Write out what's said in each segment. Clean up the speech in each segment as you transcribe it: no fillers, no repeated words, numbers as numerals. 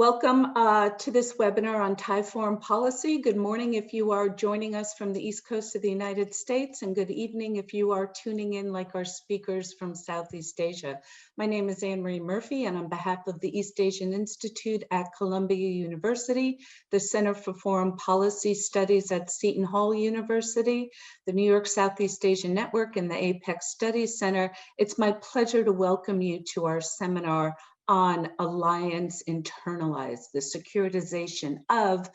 Welcome to this webinar on Thai foreign policy. Good morning if you are joining us from the East Coast of the United States, and good evening if you are tuning in like our speakers from Southeast Asia. My name is Anne-Marie Murphy, and on behalf of the East Asian Institute at Columbia University, the Center for Foreign Policy Studies at Seton Hall University, the New York Southeast Asian Network, and the APEC Studies Center, it's my pleasure to welcome you to our seminar on Alliance Internalized, the securitization of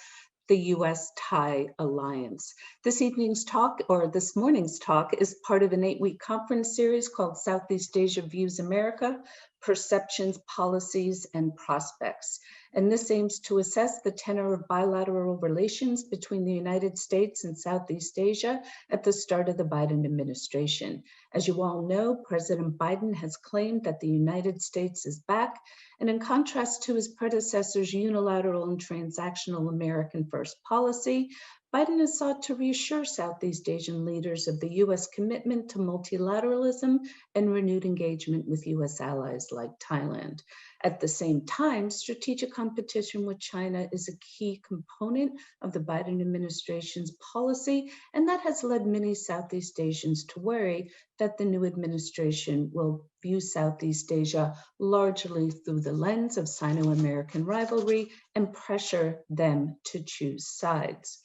the US-Thai alliance. This evening's talk, or this morning's talk, is part of an 8-week conference series called Southeast Asia Views America, Perceptions, Policies, and Prospects. And this aims to assess the tenor of bilateral relations between the United States and Southeast Asia at the start of the Biden administration. As you all know, President Biden has claimed that the United States is back, and in contrast to his predecessor's unilateral and transactional American first policy, Biden has sought to reassure Southeast Asian leaders of the U.S. commitment to multilateralism and renewed engagement with U.S. allies like Thailand. At the same time, strategic competition with China is a key component of the Biden administration's policy, and that has led many Southeast Asians to worry that the new administration will view Southeast Asia largely through the lens of Sino-American rivalry and pressure them to choose sides.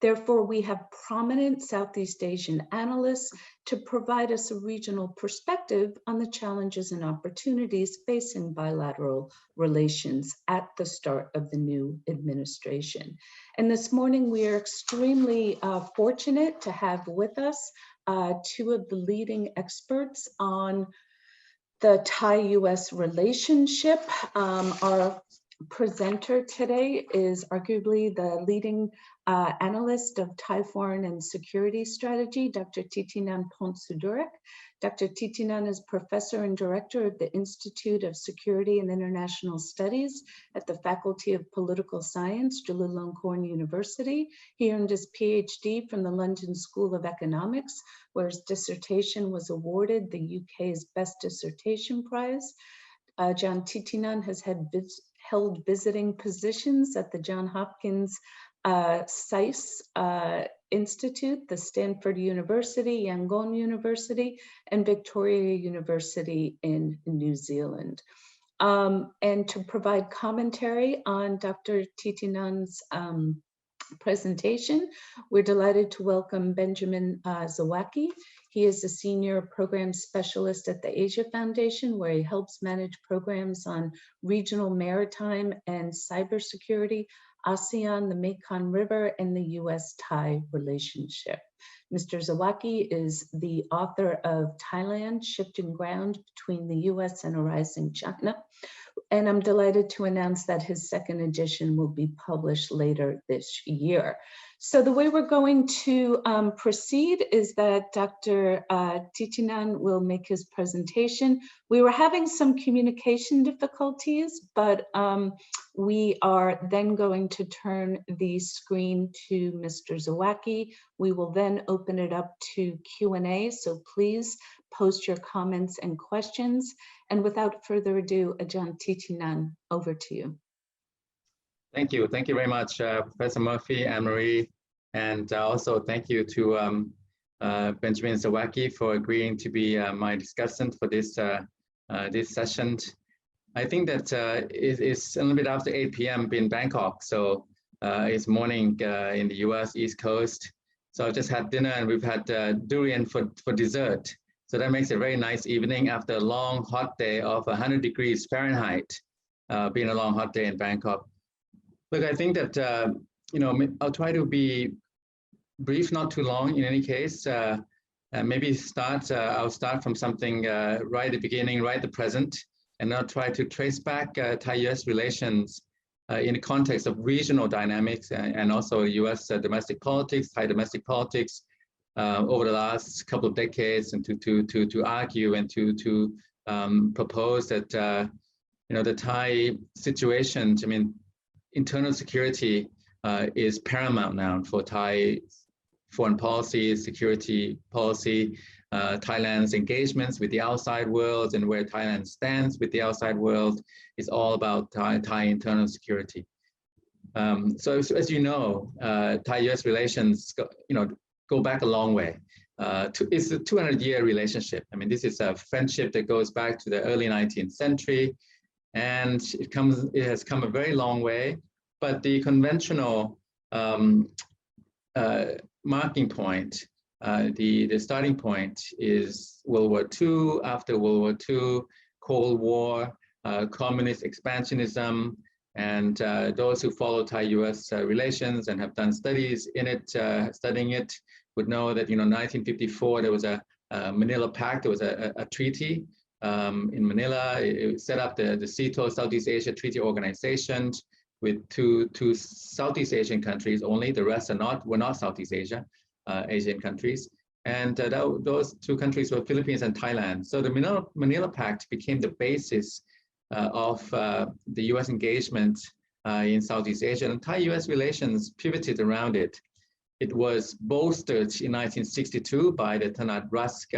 Therefore, we have prominent Southeast Asian analysts to provide us a regional perspective on the challenges and opportunities facing bilateral relations at the start of the new administration. And this morning, we are extremely fortunate to have with us two of the leading experts on the Thai-US relationship. Our presenter today is arguably the leading analyst of Thai foreign and security strategy, Dr. Thitinan Pongsudurek. Dr. Thitinan is professor and director of the Institute of Security and International Studies at the Faculty of Political Science, Chulalongkorn University. He earned his PhD from the London School of Economics, where his dissertation was awarded the UK's Best Dissertation Prize. John Thitinan has held visiting positions at the Johns Hopkins SAIS Institute, the Stanford University, Yangon University, and Victoria University in New Zealand. And to provide commentary on Dr. Thitinan's presentation, we're delighted to welcome Benjamin Zawacki. He is a senior program specialist at the Asia Foundation, where he helps manage programs on regional maritime and cybersecurity, ASEAN, the Mekong River, and the US-Thai relationship. Mr. Zawacki is the author of Thailand, Shifting Ground Between the US and a Rising China. And I'm delighted to announce that his second edition will be published later this year. So the way we're going to proceed is that Dr. Thitinan will make his presentation. We were having some communication difficulties, but we are then going to turn the screen to Mr. Zawacki. We will then open it up to Q&A, so please post your comments and questions. And without further ado, Ajahn Thitinan, over to you. Thank you. Thank you very much, Professor Murphy, Anne-Marie, and also thank you to Benjamin Zawacki for agreeing to be my discussant for this this session. I think that it's a little bit after 8 p.m. in Bangkok, so it's morning in the US East Coast. So I just had dinner and we've had durian for dessert. So that makes a very nice evening after a long hot day of 100 degrees Fahrenheit, being a long hot day in Bangkok. Look, I think that, I'll try to be brief, not too long in any case. Maybe I'll start from something right at the beginning, right at the present, and I'll try to trace back Thai-US relations in the context of regional dynamics and also US domestic politics, Thai domestic politics over the last couple of decades, and to argue and to propose that, the Thai situation, internal security is paramount now for Thai foreign policy, security policy. Thailand's engagements with the outside world and where Thailand stands with the outside world is all about Thai internal security. So as you know, Thai-US relations go back a long way. It's a 200-year relationship. I mean, this is a friendship that goes back to the early 19th century, and it has come a very long way. But the conventional marking point, the starting point is World War II. After World War II, Cold War, communist expansionism, and those who follow Thai-US relations and have done studies in it, studying it, would know that 1954 there was a Manila Pact. There was a treaty in Manila. It set up the CETO, Southeast Asia Treaty Organization, with two Southeast Asian countries only. The rest were not Southeast Asia, Asian countries. And those two countries were Philippines and Thailand. So the Manila Pact became the basis of the US engagement in Southeast Asia, and Thai-US relations pivoted around it. It was bolstered in 1962 by the Tanat Rusk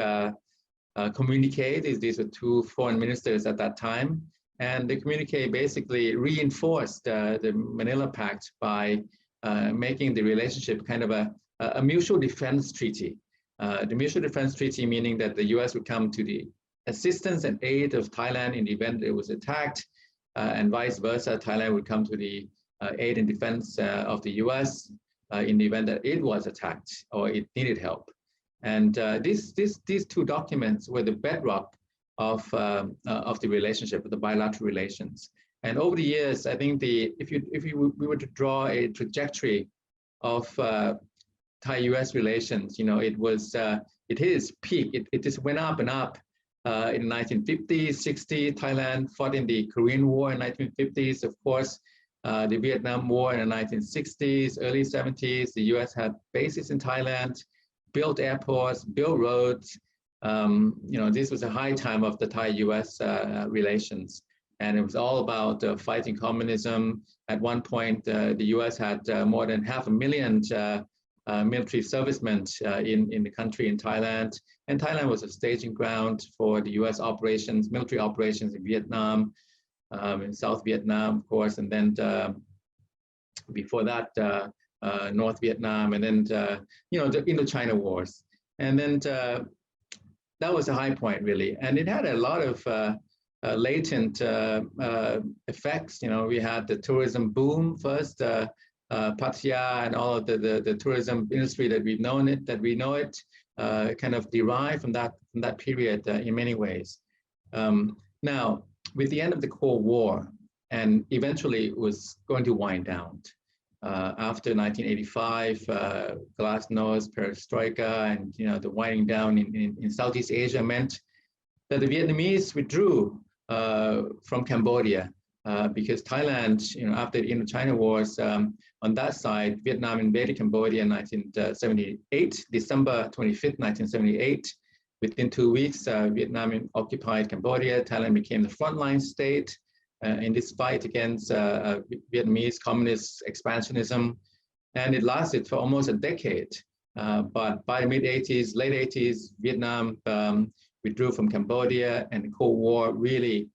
communique. These were two foreign ministers at that time. And the communique basically reinforced the Manila Pact by making the relationship kind of a mutual defense treaty. The mutual defense treaty meaning that the US would come to the assistance and aid of Thailand in the event it was attacked, and vice versa. Thailand would come to the aid and defense of the US in the event that it was attacked or it needed help. And these two documents were the bedrock of the relationship, of the bilateral relations. And over the years, I think if we were to draw a trajectory of Thai-US relations, it hit its peak. It just went up and up in the 1950s, 60s. Thailand fought in the Korean War in the 1950s, of course. The Vietnam War in the 1960s, early 70s. The US had bases in Thailand, built airports, built roads. This was a high time of the Thai-US relations, and it was all about fighting communism. At one point, the US had more than 500,000 military servicemen in the country, in Thailand, and Thailand was a staging ground for the US operations, military operations in Vietnam, in South Vietnam, of course, and then before that, North Vietnam, and then the Indochina wars, and then that was a high point, really. And it had a lot of latent effects. We had the tourism boom first, Pattaya and all of the tourism industry that we know it, kind of derived from that period in many ways. Now, with the end of the Cold War, and eventually it was going to wind down. After 1985, glasnost, perestroika, and the winding down in Southeast Asia meant that the Vietnamese withdrew from Cambodia because Thailand, after the Indochina wars, on that side, Vietnam invaded Cambodia in 1978, December 25th, 1978. Within 2 weeks, Vietnam occupied Cambodia. Thailand became the frontline state in this fight against Vietnamese communist expansionism, and it lasted for almost a decade. But by the mid-80s, late 80s, Vietnam withdrew from Cambodia, and the Cold War really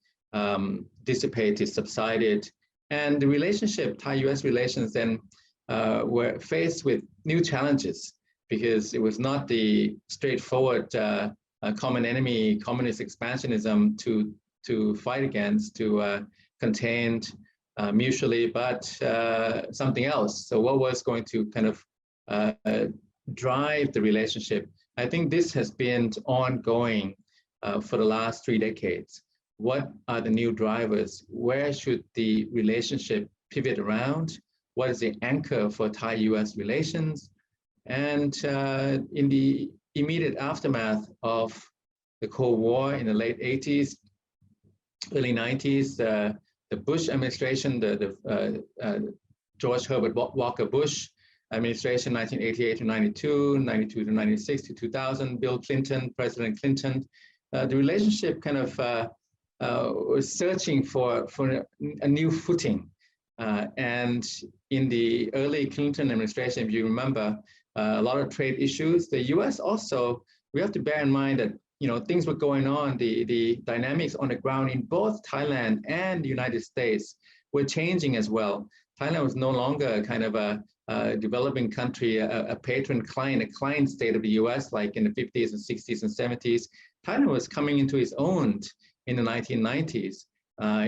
dissipated, subsided, and the relationship, Thai-US relations, then were faced with new challenges because it was not the straightforward common enemy, communist expansionism to fight against, to contain mutually, but something else. So what was going to kind of drive the relationship? I think this has been ongoing for the last 3 decades. What are the new drivers? Where should the relationship pivot around? What is the anchor for Thai-US relations? And in the immediate aftermath of the Cold War in the late 80s, early 90s, the Bush administration, the George Herbert Walker Bush administration, 1988 to 92, 92 to 96 to 2000, Bill Clinton, President Clinton, the relationship kind of was searching for a new footing. And in the early Clinton administration, if you remember, a lot of trade issues. The US also we have to bear in mind that, things were going on, the dynamics on the ground in both Thailand and the United States were changing as well. Thailand was no longer kind of a developing country, a patron-client, a client state of the US, like in the 50s and 60s and 70s. Thailand was coming into its own in the 1990s.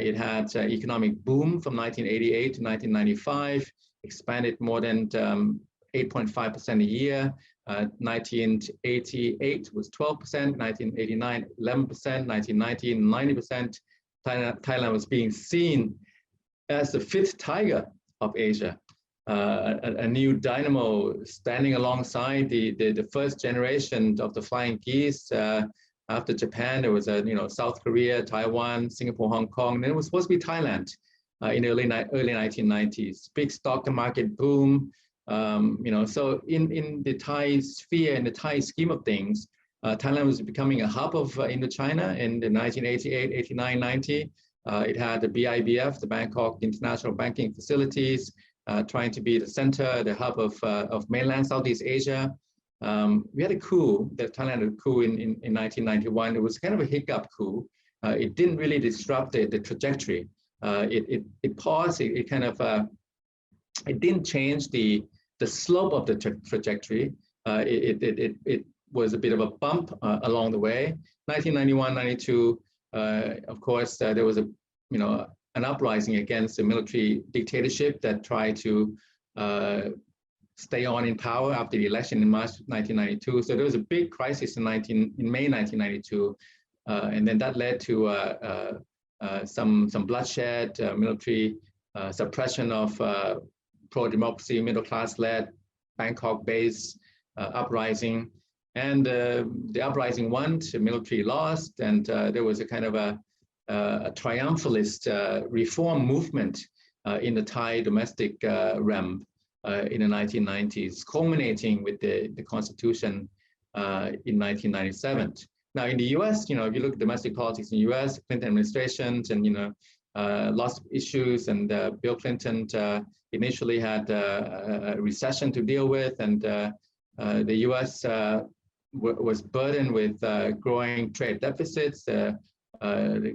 It had economic boom from 1988 to 1995, expanded more than 8.5% a year. 1988 was 12%, 1989, 11%, 1990, 90%. Thailand was being seen as the fifth tiger of Asia, a new dynamo standing alongside the first generation of the flying geese. After Japan, there was South Korea, Taiwan, Singapore, Hong Kong, and it was supposed to be Thailand in the early 1990s. Big stock market boom. So in the Thai sphere, in the Thai scheme of things, Thailand was becoming a hub of Indochina in the 1988, 89, 90. It had the BIBF, the Bangkok International Banking Facilities, trying to be the center, the hub of mainland Southeast Asia. We had a coup, Thailand had a coup in 1991. It was kind of a hiccup coup. It didn't really disrupt the trajectory. It paused, it didn't change the slope of the trajectory. It was a bit of a bump along the way. 1991, 92, of course, there was an uprising against the military dictatorship that tried to stay on in power after the election in March 1992. So there was a big crisis in May 1992, and then that led to some bloodshed, military suppression of pro-democracy, middle-class-led, Bangkok-based uprising. And the uprising won, the military lost, and there was a kind of a triumphalist reform movement in the Thai domestic realm in the 1990s, culminating with the Constitution in 1997. Now in the US, if you look at domestic politics in the US, Clinton administrations and, lots of issues, and Bill Clinton initially had a recession to deal with, and the US was burdened with growing trade deficits, the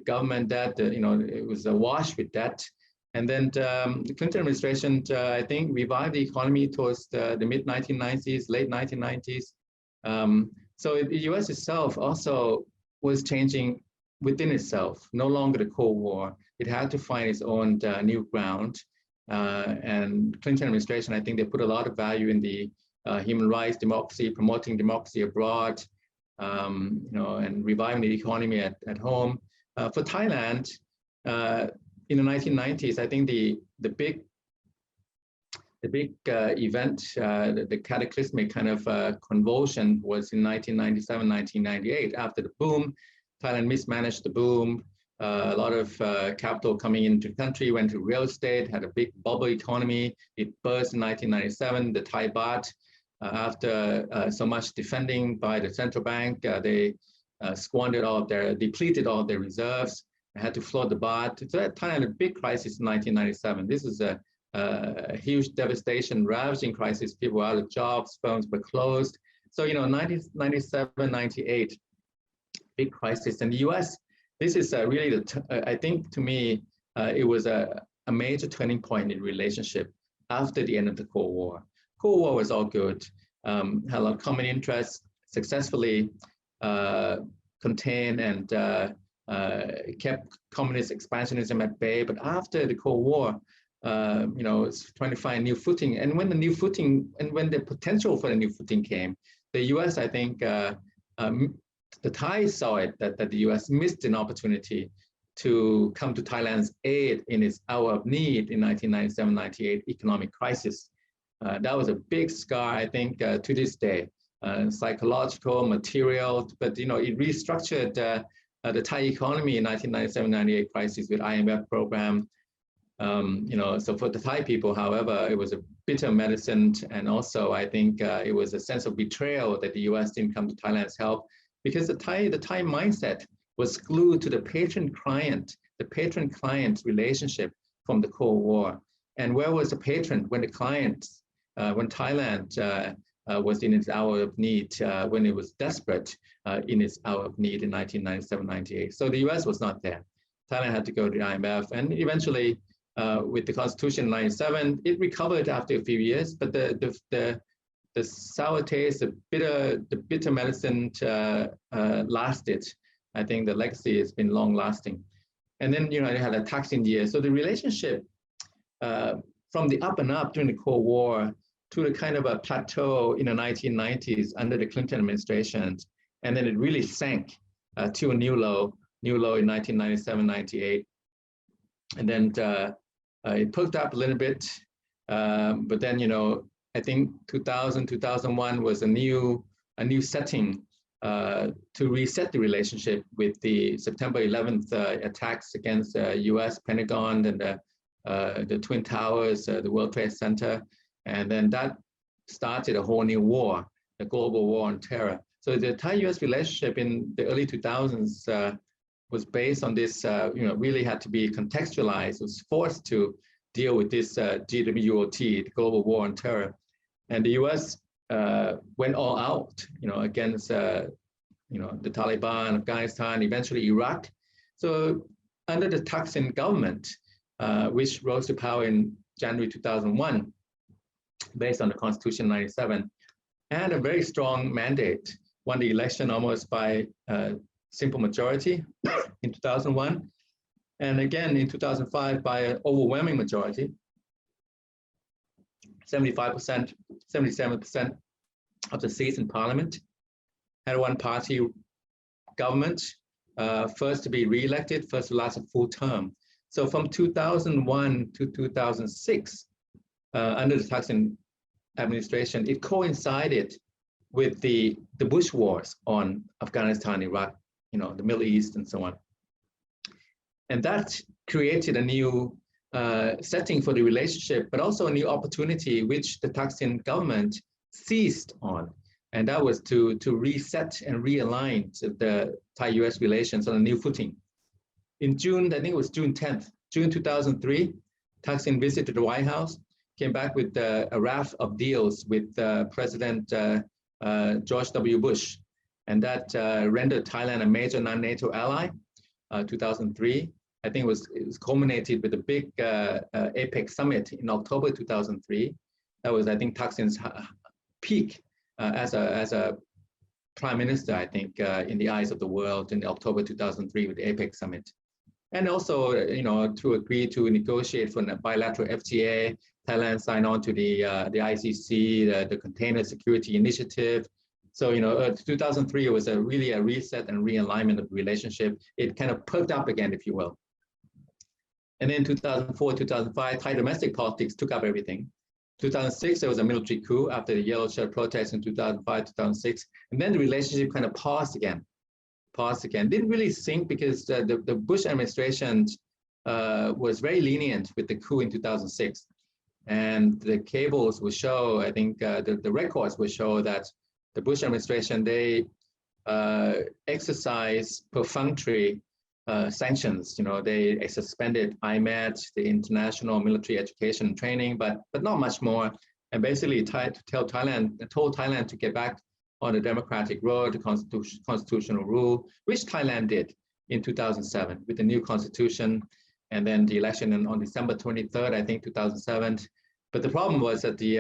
government debt, it was awash with debt. And then the Clinton administration, I think, revived the economy towards the mid-1990s, late 1990s. So the US itself also was changing within itself, no longer the Cold War. It had to find its own new ground. And Clinton administration, I think they put a lot of value in the human rights, democracy, promoting democracy abroad, and reviving the economy at home. For Thailand, in the 1990s, I think the big event, the cataclysmic kind of convulsion was in 1997, 1998. After the boom, Thailand mismanaged the boom. A lot of capital coming into the country, went to real estate, had a big bubble economy. It burst in 1997. The Thai baht, after so much defending by the central bank, they squandered all of depleted all of their reserves, had to float the baht. So Thailand had a big crisis in 1997. This is a huge devastation, ravaging crisis. People were out of jobs, firms were closed. So, 1997, 98, big crisis. In the US, this is really, I think to me, it was a major turning point in relationship after the end of the Cold War. Cold War was all good, had a lot of common interests, successfully contained and kept communist expansionism at bay. But after the Cold War, it's trying to find new footing. And when the potential for the new footing came, the US, I think, the Thais saw it, that the US missed an opportunity to come to Thailand's aid in its hour of need in 1997-98 economic crisis. That was a big scar, I think, to this day, psychological, material, but, it restructured the Thai economy in 1997-98 crisis with IMF program. So for the Thai people, however, it was a bitter medicine. And also, I think it was a sense of betrayal that the US didn't come to Thailand's help, because the Thai mindset was glued to the patron-client relationship from the Cold War. And where was the patron when the client, when Thailand was in its hour of need when it was desperate in its hour of need in 1997-98. So the US was not there. Thailand had to go to the IMF, and eventually with the constitution in 97, it recovered after a few years, but the sour taste, the bitter medicine lasted. I think the legacy has been long lasting. And then, you had a Thaksin year. So the relationship from the up and up during the Cold War to the kind of a plateau in the 1990s under the Clinton administration. And then it really sank to a new low in 1997, 98. And then it perked up a little bit. But then, I think 2000, 2001 was a new setting to reset the relationship with the September 11th attacks against US Pentagon and the Twin Towers, the World Trade Center. And then that started a whole new war, the global war on terror. So the Thai-US relationship in the early 2000s was based on this, really had to be contextualized, was forced to deal with this GWOT, the global war on terror. And the US went all out, against, the Taliban, Afghanistan, eventually Iraq. So under the Thaksin government, which rose to power in January 2001, based on the Constitution 97, and a very strong mandate, won the election almost by simple majority in 2001, and again in 2005 by an overwhelming majority, 75%, 77% of the seats in parliament, had one-party government, first to be re-elected, first to last a full term. So from 2001 to 2006, under the Thaksin administration, it coincided with the Bush wars on Afghanistan, Iraq, the Middle East, and so on. And that created a new setting for the relationship, but also a new opportunity which the Thaksin government seized on. And that was to reset and realign the Thai-US relations on a new footing. In June, I think it was June 10th, June 2003, Thaksin visited the White House, came back with a raft of deals with President George W. Bush. And that rendered Thailand a major non-NATO ally, 2003. I think it was culminated with a big APEC summit in October 2003. That was, I think, Thaksin's peak as a prime minister, I think, in the eyes of the world in October 2003 with the APEC summit. And also, to agree to negotiate for a bilateral FTA, Thailand signed on to the ICC, the Container Security Initiative. So, 2003 was really a reset and realignment of the relationship. It kind of perked up again, if you will. And then 2004, 2005, Thai domestic politics took up everything. 2006, there was a military coup after the yellow shirt protests in 2005, 2006. And then the relationship kind of paused again. Didn't really sink because the Bush administration was very lenient with the coup in 2006. And the cables will show, I think the records will show that the Bush administration, they exercised perfunctory sanctions. They suspended IMET, the International Military Education and Training, but not much more. And basically told Thailand to get back on the democratic road, the constitutional rule, which Thailand did in 2007 with the new constitution, and then the election on December 23rd, I think, 2007. But the problem was that the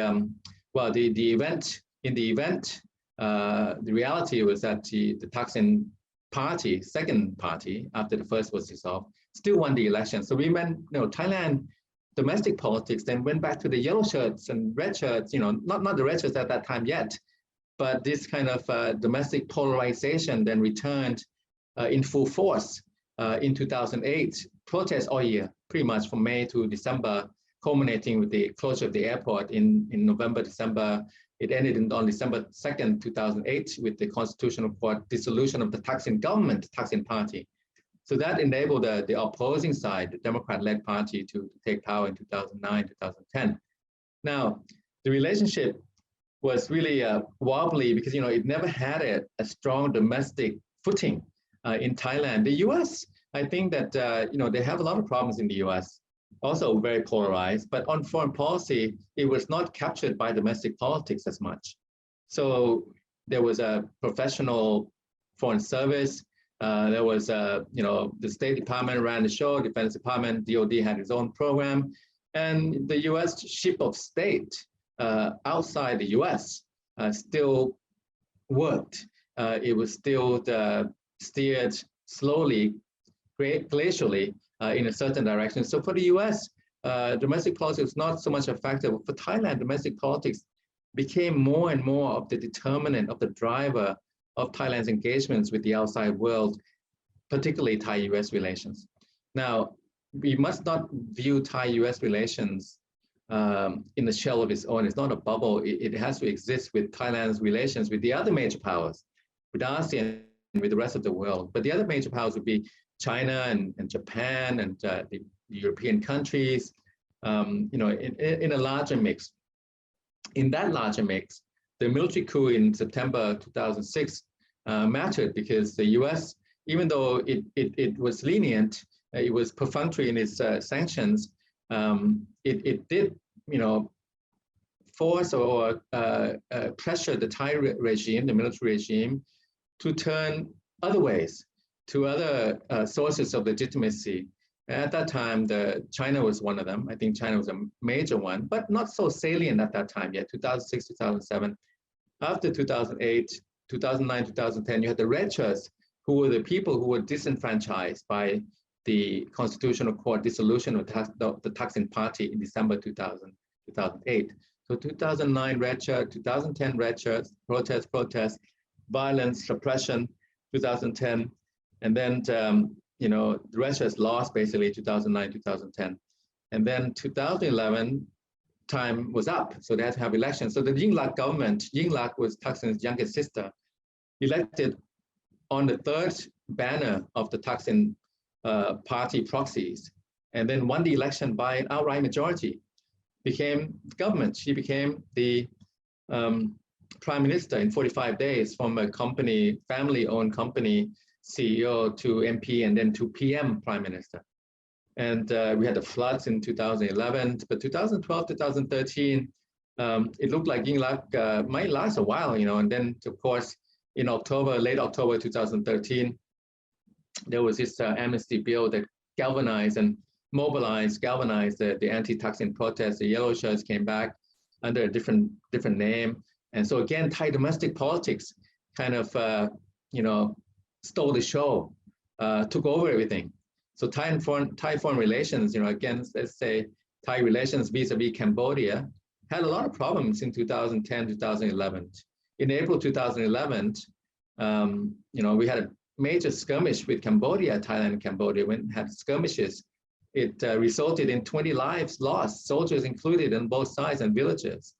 reality was that the Thaksin party, second party after the first was dissolved, still won the election. So we went, Thailand domestic politics then went back to the yellow shirts and red shirts, not the red shirts at that time yet, but this kind of domestic polarization then returned in full force in 2008. Protests all year, pretty much from May to December, culminating with the closure of the airport in November, December. It ended on December 2nd, 2008, with the Constitutional Court dissolution of the Thaksin government, Thaksin party. So that enabled the opposing side, the Democrat-led party, to take power in 2009, 2010. Now, the relationship was really wobbly because it never had a strong domestic footing in Thailand. The U.S., I think that they have a lot of problems in the U.S., also very polarized. But on foreign policy, it was not captured by domestic politics as much. So there was a professional foreign service. There was the State Department ran the show, Defense Department, DOD had its own program, and the U.S. ship of state outside the U.S. Still worked. It was still steered slowly, glacially in a certain direction. So for the U.S., domestic politics was not so much a factor. For Thailand, domestic politics became more and more of the determinant, of the driver of Thailand's engagements with the outside world, particularly Thai-US relations. Now, we must not view Thai-US relations in the shell of its own. It's not a bubble. It has to exist with Thailand's relations with the other major powers, with ASEAN, and with the rest of the world. But the other major powers would be China and Japan and the European countries, in a larger mix. In that larger mix, the military coup in September 2006 mattered because the US, even though it was lenient, it was perfunctory in its sanctions, it did, force or pressure the Thai regime, the military regime, to turn other ways, to other sources of legitimacy. At that time, China was one of them. I think China was a major one, but not so salient at that time yet, 2006, 2007. After 2008, 2009, 2010, you had the red shirts, who were the people who were disenfranchised by the Constitutional Court dissolution of the Thaksin Party in December 2008. So 2009 red shirt, 2010 red shirts, protests, violence, suppression, 2010, and then the red shirts lost basically 2009, 2010, and then 2011 time was up, so they had to have elections. So the Yingluck government, Yingluck was Thaksin's youngest sister, elected on the third banner of the Thaksin party proxies, and then won the election by an outright majority, became government. She became the prime minister in 45 days, from a company, family-owned company CEO to MP and then to PM prime minister. And we had the floods in 2011, but 2012, 2013, it looked like Yingluck might last a while, and then of course, in October, late October 2013, there was this amnesty bill that galvanized the anti-Thaksin protests. The yellow shirts came back under a different name. And so again, Thai domestic politics kind of, stole the show, took over everything. So Thai foreign relations, again, let's say Thai relations vis-a-vis Cambodia had a lot of problems in 2010, 2011. In April 2011, we had a major skirmish with Cambodia, Thailand and Cambodia. When it had skirmishes, it resulted in 20 lives lost, soldiers included on both sides and villages.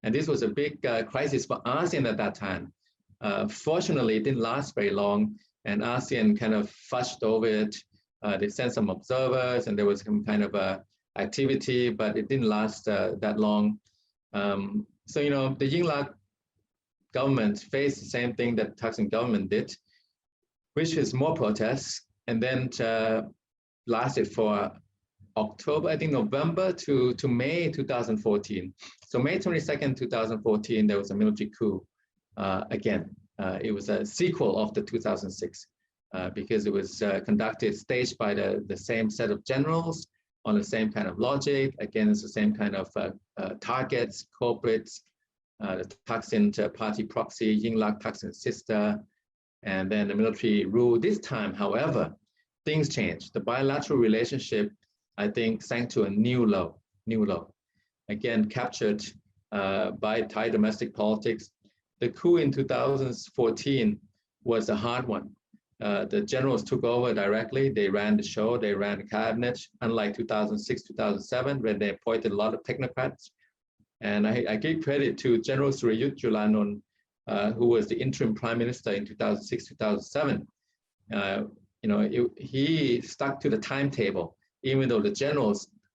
And this was a big crisis for ASEAN at that time. Fortunately, it didn't last very long, and ASEAN kind of fudged over it. They sent some observers, and there was some kind of activity, but it didn't last that long. So, the Yingluck government faced the same thing that Thaksin government did, which is more protests, and then lasted for November to May 2014. So May 22nd, 2014, there was a military coup again. It was a sequel of the 2006 because it was staged by the same set of generals on the same kind of logic. Again, it's the same kind of targets, corporates, the Thaksin party proxy, Yingluck, Thaksin's sister, and then the military rule. This time, however, things changed. The bilateral relationship, I think, sank to a new low. Again, captured by Thai domestic politics. The coup in 2014 was a hard one. The generals took over directly. They ran the show. They ran the cabinet, unlike 2006, 2007, where they appointed a lot of technocrats. And I give credit to General Surayut Julanon, who was the interim prime minister in 2006, 2007. He stuck to the timetable, even though the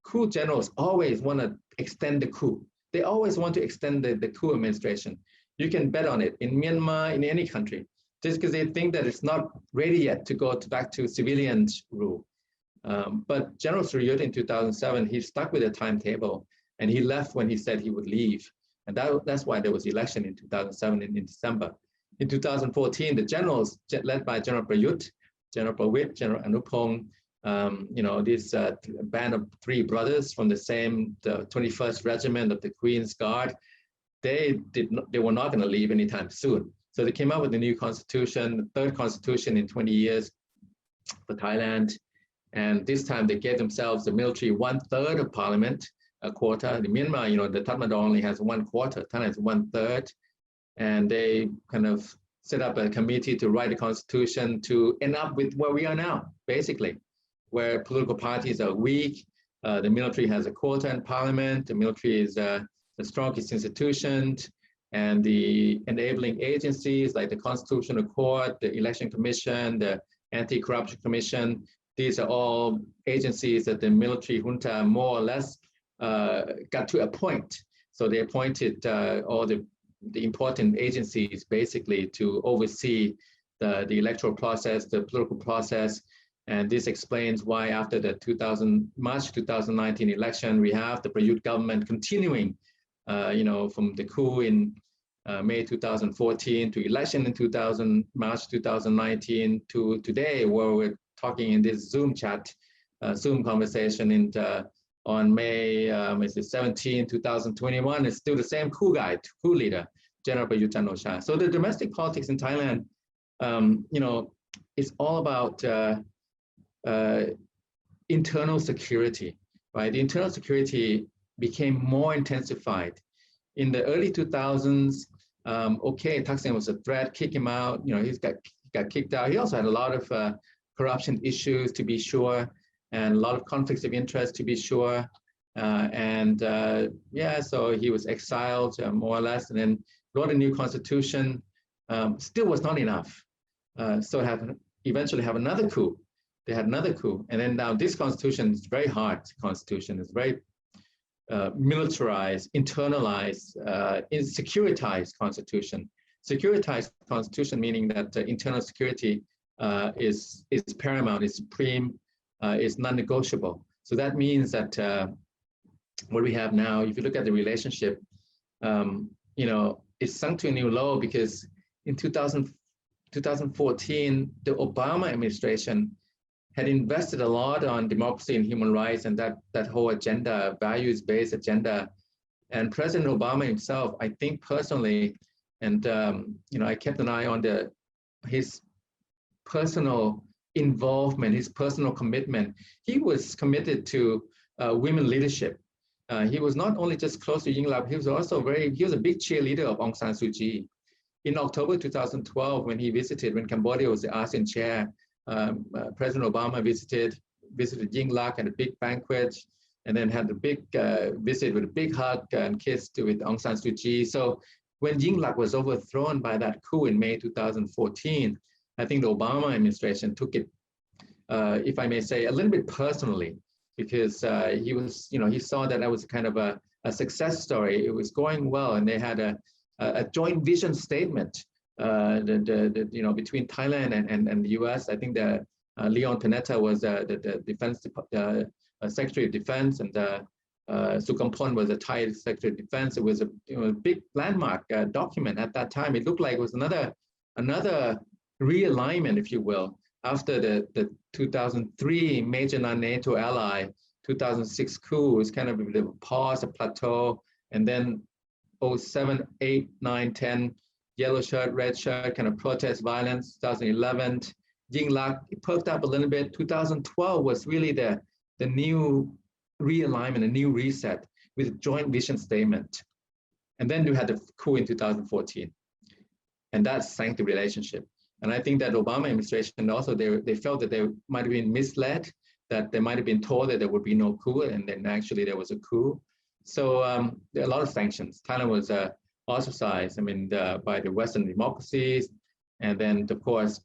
coup generals always want to extend the coup. They always want to extend the coup administration. You can bet on it in Myanmar, in any country, just because they think that it's not ready yet to go back to civilian rule. But General Surayut in 2007, he stuck with the timetable, and he left when he said he would leave. And that's why there was election in 2007 in December. In 2014, the generals led by General Prayut, General Prawit, General Anupong, this band of three brothers from the same 21st Regiment of the Queen's Guard, they were not going to leave anytime soon. So they came up with a new constitution, the third constitution in 20 years for Thailand. And this time they gave themselves the military 1/3 of parliament, a quota. In Myanmar, the Tatmadaw only has 1/4, Thailand has 1/3. And they kind of set up a committee to write a constitution to end up with where we are now, basically, where political parties are weak. The military has a quota in parliament. The military is the strongest institutions, and the enabling agencies like the Constitutional Court, the Election Commission, the Anti-Corruption Commission. These are all agencies that the military junta more or less got to appoint. So they appointed all the important agencies basically to oversee the electoral process, the political process. And this explains why after the March 2019 election, we have the Prayut government continuing, from the coup in May 2014 to election in March 2019 to today, where we're talking in this Zoom chat, Zoom conversation on May 17, 2021. It's still the same coup leader, General Prayut Chan-o-cha. So the domestic politics in Thailand, it's all about internal security, right? The internal security became more intensified. In the early 2000s, Thaksin was a threat, kick him out, he got kicked out. He also had a lot of corruption issues, to be sure, and a lot of conflicts of interest, to be sure. So he was exiled more or less, and then wrote a new constitution. Still was not enough. So eventually have another coup. They had another coup. And then now this constitution is very hard constitution. It's very militarized, internalized, securitized constitution. Securitized constitution meaning that internal security is paramount, is supreme, is non-negotiable. So that means that what we have now, if you look at the relationship, it's sunk to a new low because in 2014, the Obama administration had invested a lot on democracy and human rights and that whole agenda, values-based agenda. And President Obama himself, I think personally, and I kept an eye on his personal involvement, his personal commitment. He was committed to women leadership. He was not only just close to Yingluck, he was also he was a big cheerleader of Aung San Suu Kyi. In October 2012, when Cambodia was the ASEAN chair, President Obama visited Yingluck at a big banquet, and then had a big visit with a big hug and kiss with Aung San Suu Kyi. So when Yingluck was overthrown by that coup in May 2014, I think the Obama administration took it, if I may say, a little bit personally, because he saw that was kind of a success story. It was going well, and they had a joint vision statement between Thailand and the U.S. I think that Leon Panetta was the defense Secretary of Defense, and Sukampon was the Thai Secretary of Defense. It was a big landmark document at that time. It looked like it was another realignment, if you will, after the 2003 major non-NATO ally, 2006 coup was kind of a pause, a plateau, and then 07, 8, 9, 10, yellow shirt, red shirt, kind of protest violence. 2011, Yingluck, it perked up a little bit. 2012 was really the new realignment, a new reset with a joint vision statement. And then you had the coup in 2014. And that sank the relationship. And I think that Obama administration also, they felt that they might have been misled, that they might have been told that there would be no coup, and then actually there was a coup. So there are a lot of sanctions. Thailand was ostracized, by the Western democracies. And then, of course,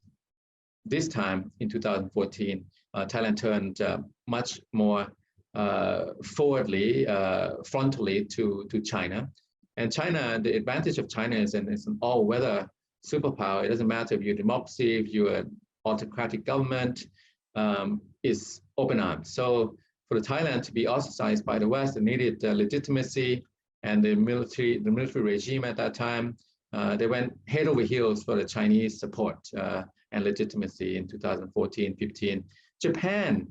this time in 2014, Thailand turned much more frontally to China. And China, the advantage of China is it's an all-weather superpower. It doesn't matter if you're a democracy, if you're an autocratic government, is open arms. So for Thailand to be ostracized by the West, it needed legitimacy, and the military regime at that time, they went head over heels for the Chinese support and legitimacy in 2014, 15. Japan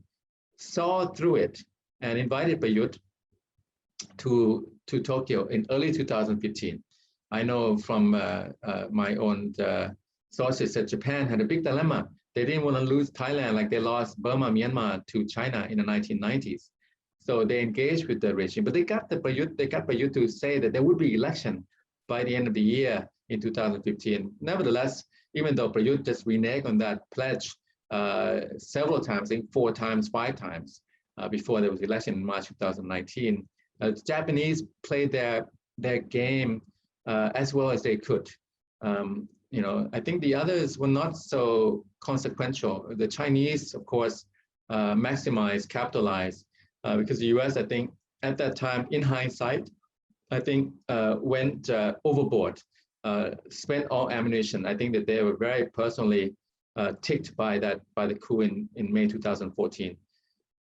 saw through it and invited Bayut to Tokyo in early 2015. I know from my own sources that Japan had a big dilemma. They didn't want to lose Thailand like they lost Burma, Myanmar to China in the 1990s. So they engaged with the regime, but they got Bayut to say that there would be election by the end of the year in 2015. Nevertheless, even though Bayut just reneged on that pledge several times, I think 4 times, 5 times, before there was election in March 2019, the Japanese played their game as well as they could. You know, I think the others were not so consequential. The Chinese, of course, maximized, capitalized, because the US, I think, at that time, in hindsight, I think went overboard, spent all ammunition. I think that they were very personally ticked by the coup in May 2014.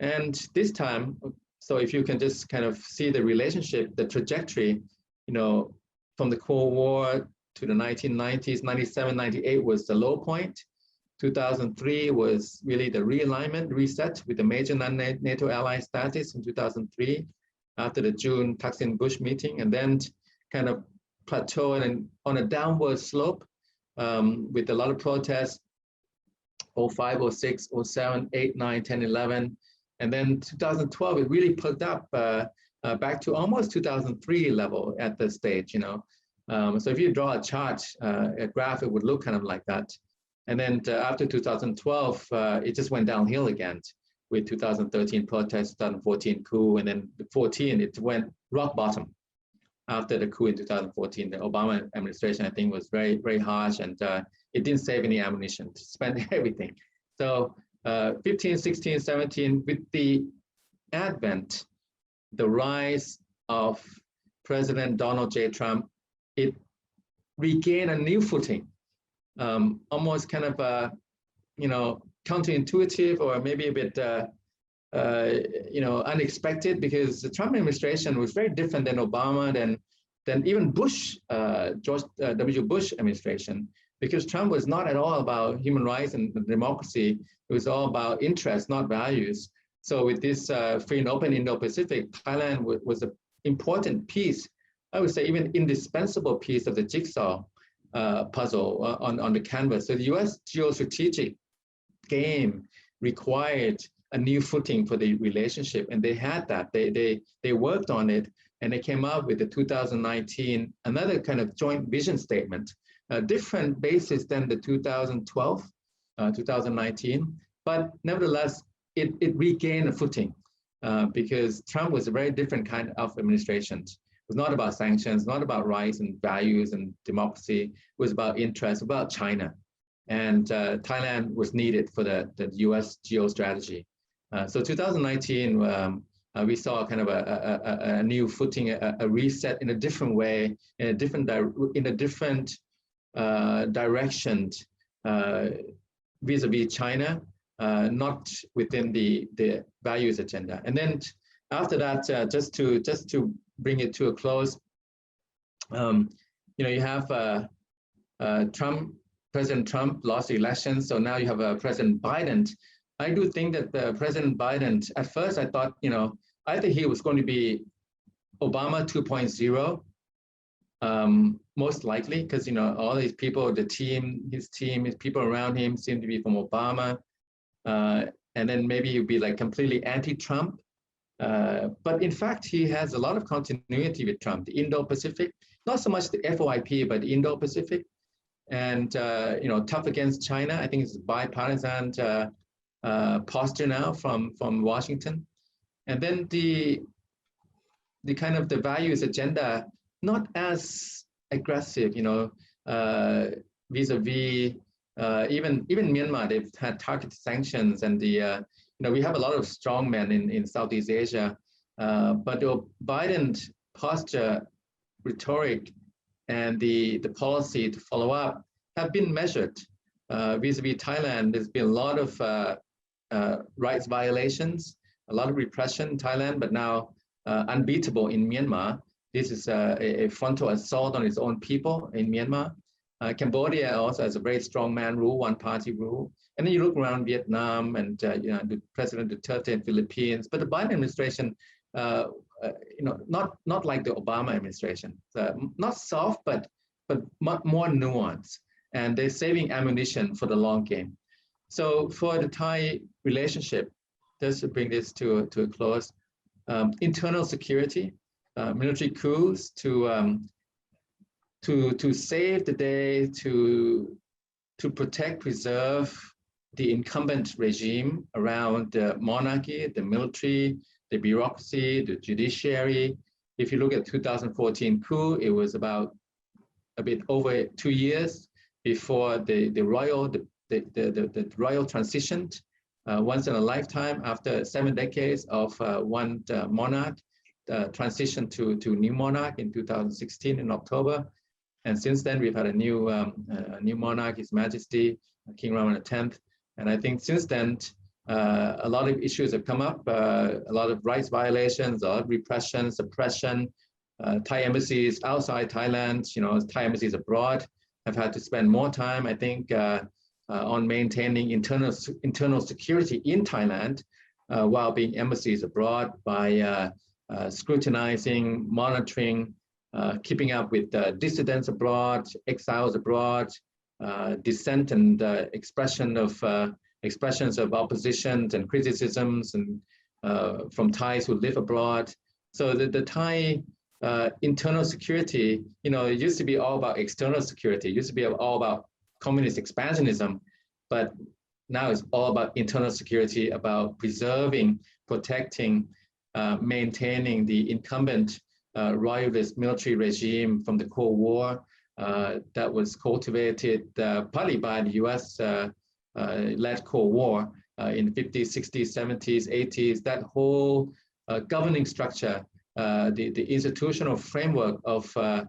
And this time, so if you can just kind of see the relationship, the trajectory, you know, from the Cold War to the 1990s, 97, 98 was the low point. 2003 was really the realignment, reset with the major non-NATO ally status in 2003 after the June Thaksin-Bush meeting, and then kind of plateaued and on a downward slope with a lot of protests, 05, 06, 07, 8, 9, 10, 11. And then 2012, it really picked up back to almost 2003 level at this stage, you know. So if you draw a chart, a graph, it would look kind of like that. And then after 2012, it just went downhill again with 2013 protests, 2014 coup, and then 14, it went rock bottom after the coup in 2014. The Obama administration, I think, was very, very harsh, and it didn't save any ammunition to spend everything. So 15, 16, 17, with the advent, the rise of President Donald J. Trump, it regained a new footing, almost kind of, you know, counterintuitive or maybe a bit, you know, unexpected, because the Trump administration was very different than Obama, than even Bush, George W. Bush administration, because Trump was not at all about human rights and democracy. It was all about interests, not values. So with this free and open Indo-Pacific, Thailand was an important piece, I would say even indispensable piece of the jigsaw puzzle on the canvas. So the US geostrategic game required a new footing for the relationship, and they had that. They worked on it, and they came up with the 2019, another kind of joint vision statement, a different basis than the 2012, 2019, but nevertheless, it regained a footing because Trump was a very different kind of administration. It was not about sanctions, not about rights and values and democracy. It was about interests, about China. And Thailand was needed for the US geostrategy. So 2019, we saw kind of a new footing, a reset in a different way, in a different direction vis-a-vis China, not within the values agenda. And then after that, just to bring it to a close, you know, you have President Trump lost the election, so now you have President Biden. I do think that President Biden, at first I thought, you know, either he was going to be Obama 2.0, most likely, because, you know, all these people, his people around him seem to be from Obama. And then maybe he'd be like completely anti-Trump. But in fact, he has a lot of continuity with Trump, the Indo-Pacific, not so much the FOIP, but the Indo-Pacific. And, you know, tough against China. I think it's bipartisan posture now from Washington. And then the kind of the values agenda, not as aggressive, you know, vis-a-vis even Myanmar. They've had targeted sanctions, and you know, we have a lot of strong men in Southeast Asia, but the Biden posture, rhetoric, and the policy to follow up have been measured. Vis-a-vis Thailand, there's been a lot of rights violations, a lot of repression in Thailand, but now unbeatable in Myanmar. this is a frontal assault on its own people in Myanmar. Cambodia also has a very strong man rule, one-party rule. And then you look around Vietnam and the President Duterte in Philippines, but the Biden administration, not like the Obama administration, not soft, but more nuanced, and they're saving ammunition for the long game. So for the Thai relationship, just to bring this to a close, internal security, military coups to save the day, to protect, preserve the incumbent regime around the monarchy, the military, the bureaucracy, the judiciary. If you look at 2014 coup, it was about a bit over 2 years before the royal transitioned once in a lifetime after 7 decades of one monarch transitioned to new monarch in 2016 in October. And since then, we've had a new monarch, His Majesty, King Rama X. And I think since then, a lot of issues have come up, a lot of rights violations, a lot of repression, suppression. Thai embassies outside Thailand, Thai embassies abroad have had to spend more time, I think, on maintaining internal security in Thailand while being embassies abroad by scrutinizing, monitoring, keeping up with dissidents abroad, exiles abroad, dissent and expressions of oppositions and criticisms and from Thais who live abroad. So the Thai internal security, it used to be all about external security. It used to be all about communist expansionism, but now it's all about internal security, about preserving, protecting, maintaining the incumbent royalist military regime from the Cold War that was cultivated partly by the US led Cold War in the 50s, 60s, 70s, 80s. That whole governing structure, the institutional framework of the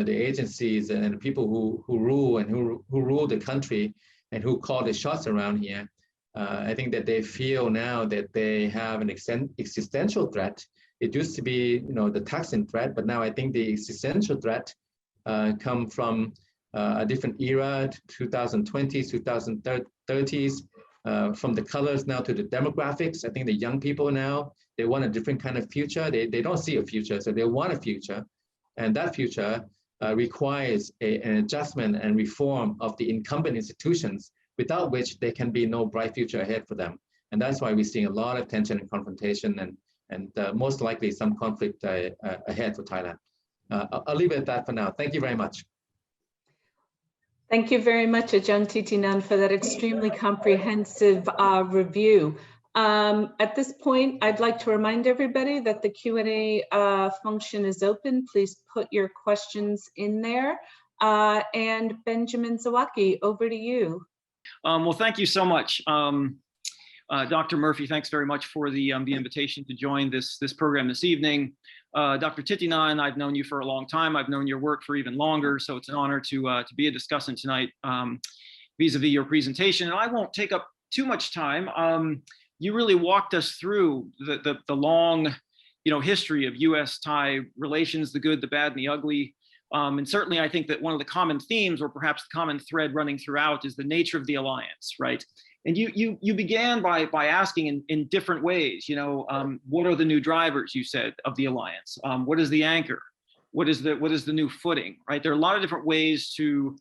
agencies and the people who rule and who rule the country and who call the shots around here, I think that they feel now that they have an existential threat. It used to be, the Thaksin threat, but now I think the existential threat come from a different era, 2020s, 2030s, from the colors now to the demographics. I think the young people now, they want a different kind of future. They don't see a future, so they want a future. And that future requires an adjustment and reform of the incumbent institutions, without which there can be no bright future ahead for them. And that's why we're seeing a lot of tension and confrontation and most likely some conflict ahead for Thailand. I'll leave it at that for now. Thank you very much. Thank you very much, Ajahn Titinan, for that extremely comprehensive review. At this point, I'd like to remind everybody that the Q&A function is open. Please put your questions in there. And Benjamin Zawacki, over to you. Well, thank you so much. Dr. Murphy, thanks very much for the invitation to join this program this evening. Dr. Titinan, I've known you for a long time. I've known your work for even longer, so it's an honor to be a discussant tonight vis-a-vis your presentation. And I won't take up too much time. You really walked us through the long, history of U.S.-Thai relations, the good, the bad, and the ugly. And certainly, I think that one of the common themes, or perhaps the common thread running throughout, is the nature of the alliance, right? And you began by asking in different ways, what are the new drivers, you said, of the alliance? What is the anchor? What is the new footing, right? There are a lot of different ways to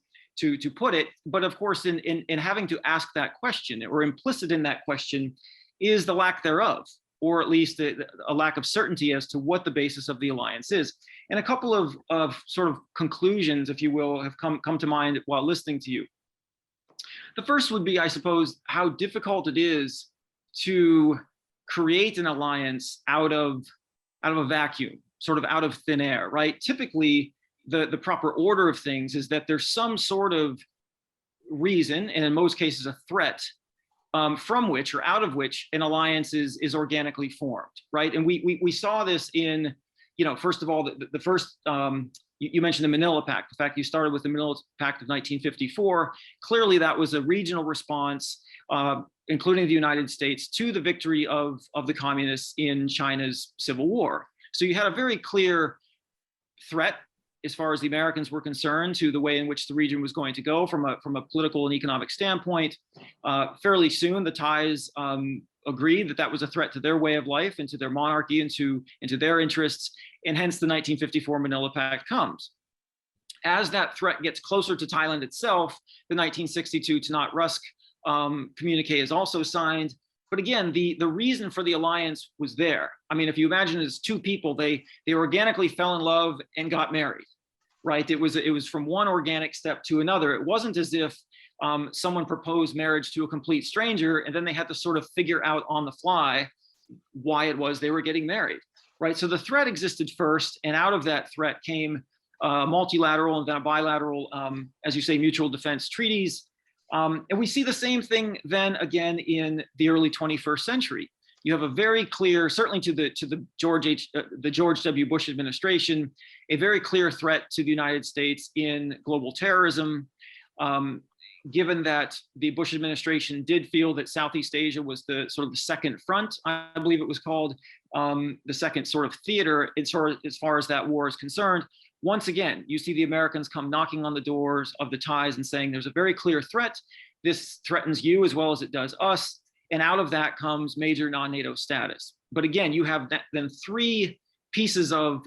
put it, but of course, in having to ask that question, or implicit in that question, is the lack thereof, or at least a lack of certainty as to what the basis of the alliance is. And a couple of sort of conclusions, if you will, have come to mind while listening to you. The first would be, I suppose, how difficult it is to create an alliance out of a vacuum, sort of out of thin air, right? Typically, the proper order of things is that there's some sort of reason, and in most cases a threat, from which or out of which an alliance is organically formed, right? And we saw this in, first of all, the first, you mentioned the Manila Pact. In fact, you started with the Manila Pact of 1954. Clearly, that was a regional response, including the United States, to the victory of the communists in China's civil war. So you had a very clear threat as far as the Americans were concerned to the way in which the region was going to go from a political and economic standpoint. Fairly soon, the Thais agreed that that was a threat to their way of life and to their monarchy and into their interests, and hence the 1954 Manila Pact comes. As that threat gets closer to Thailand itself, the 1962 Tanat Rusk communique is also signed. But again, the reason for the alliance was there. I mean, if you imagine it as two people, they organically fell in love and got married, right? It was from one organic step to another. It wasn't as if someone proposed marriage to a complete stranger and then they had to sort of figure out on the fly why it was they were getting married, right? So the threat existed first, and out of that threat came multilateral and then bilateral, as you say, mutual defense treaties. And we see the same thing then again in the early 21st century. You have a very clear, certainly to the George W. Bush administration, a very clear threat to the United States in global terrorism. Given that the Bush administration did feel that Southeast Asia was the sort of the second front, I believe it was called, the second sort of theater as far as that war is concerned. Once again, you see the Americans come knocking on the doors of the Thais and saying there's a very clear threat. This threatens you as well as it does us. And out of that comes major non-NATO status. But again, you have then three pieces of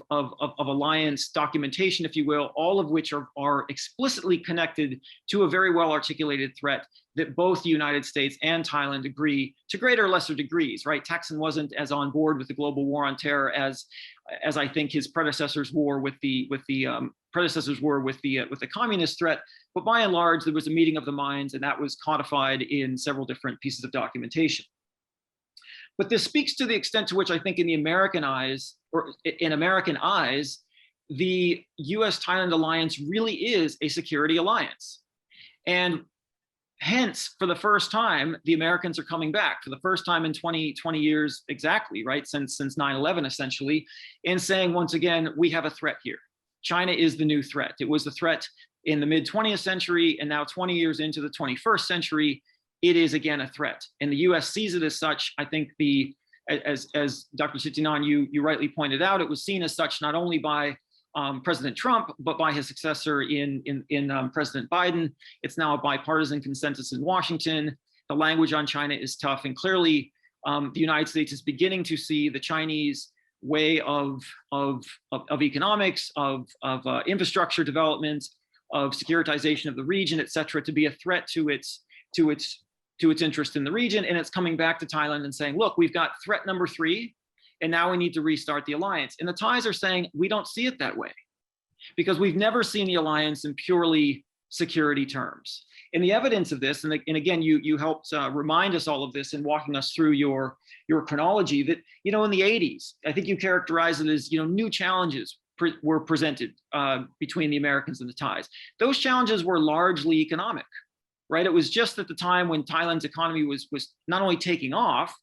alliance documentation, if you will, all of which are explicitly connected to a very well articulated threat that both the United States and Thailand agree to greater or lesser degrees, right? Thaksin wasn't as on board with the global war on terror as I think his predecessors were with the communist threat. But by and large, there was a meeting of the minds, and that was codified in several different pieces of documentation. But this speaks to the extent to which I think in American eyes, the US-Thailand alliance really is a security alliance. And hence, for the first time, the Americans are coming back for the first time in 20 years exactly, right? Since 9/11 essentially, and saying once again, we have a threat here. China is the new threat. It was the threat in the mid 20th century, and now 20 years into the 21st century, it is again a threat. And the US sees it as such. I think as Dr. Thitinan, you rightly pointed out, it was seen as such not only by President Trump, but by his successor in President Biden. It's now a bipartisan consensus in Washington. The language on China is tough, and clearly the United States is beginning to see the Chinese way of economics, of infrastructure development, of securitization of the region, et cetera, to be a threat to its interest in the region. And it's coming back to Thailand and saying, look, we've got threat number 3, and now we need to restart the alliance. And the Thais are saying, we don't see it that way, because we've never seen the alliance in purely security terms. And the evidence of this, and again, you helped remind us all of this in walking us through your chronology, that, in the 80s, I think you characterize it as, new challenges were presented between the Americans and the Thais. Those challenges were largely economic, right? It was just at the time when Thailand's economy was not only taking off,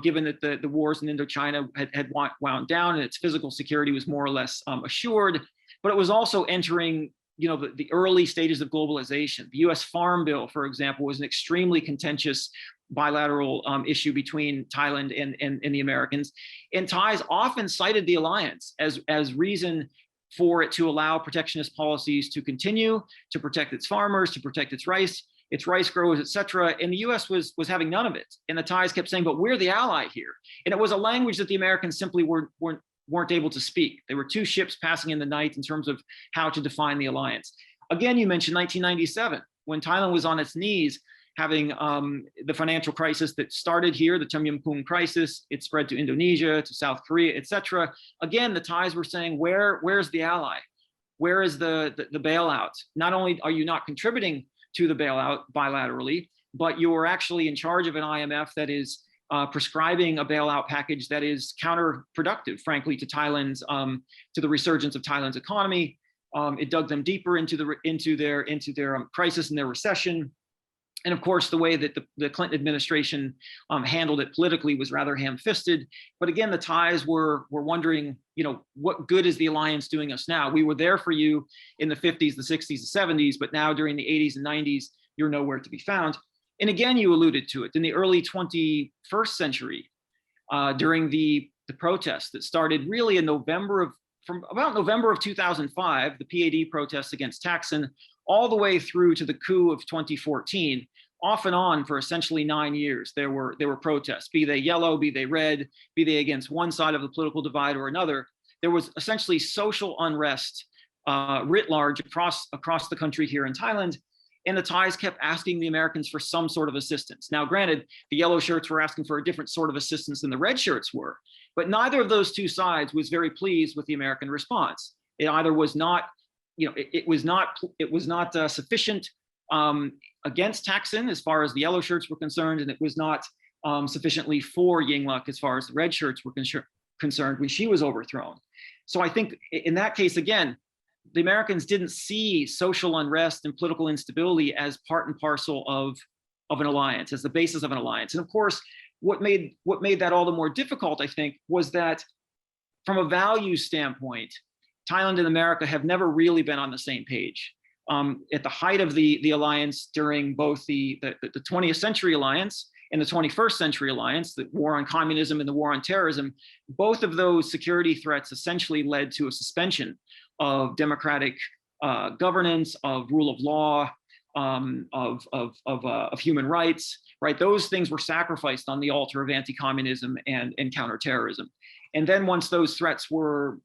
given that the wars in Indochina had wound down and its physical security was more or less assured, but it was also entering the early stages of globalization. The US Farm Bill, for example, was an extremely contentious bilateral issue between Thailand and the Americans. And Thais often cited the alliance as reason for it to allow protectionist policies to continue, to protect its farmers, to protect its rice growers, et cetera. And the US was having none of it. And the Thais kept saying, but we're the ally here. And it was a language that the Americans simply weren't able to speak. There were two ships passing in the night in terms of how to define the alliance. Again, you mentioned 1997, when Thailand was on its knees, having the financial crisis that started here, the Tum Yum Kung crisis. It spread to Indonesia, to South Korea, et cetera. Again, the Thais were saying, where's the ally? Where is the bailout? Not only are you not contributing to the bailout bilaterally, but you're actually in charge of an IMF that is prescribing a bailout package that is counterproductive, frankly, to Thailand's to the resurgence of Thailand's economy. It dug them deeper into their crisis and their recession. And of course, the way that the Clinton administration handled it politically was rather ham-fisted. But again, the Thais were wondering, what good is the alliance doing us now? We were there for you in the 50s, the 60s, the 70s, but now during the 80s and 90s, you're nowhere to be found. And again, you alluded to it in the early 21st century, during the the protests that started really in from about November of 2005, the PAD protests against Thaksin, all the way through to the coup of 2014, off and on for essentially 9 years. There were protests, be they yellow, be they red, be they against one side of the political divide or another. There was essentially social unrest writ large across the country here in Thailand. And the Thais kept asking the Americans for some sort of assistance. Now, granted, the yellow shirts were asking for a different sort of assistance than the red shirts were, but neither of those two sides was very pleased with the American response. It either was not, it was not sufficient against Thaksin as far as the yellow shirts were concerned, and it was not sufficiently for Yingluck as far as the red shirts were concerned when she was overthrown. So I think in that case, again, the Americans didn't see social unrest and political instability as part and parcel of an alliance, as the basis of an alliance. And of course, what made that all the more difficult, I think, was that from a value standpoint, Thailand and America have never really been on the same page. At the height of the alliance during both the 20th century alliance and the 21st century alliance, the war on communism and the war on terrorism, both of those security threats essentially led to a suspension of democratic governance, of rule of law, of human rights, right? Those things were sacrificed on the altar of anti-communism and counterterrorism. And then once those threats were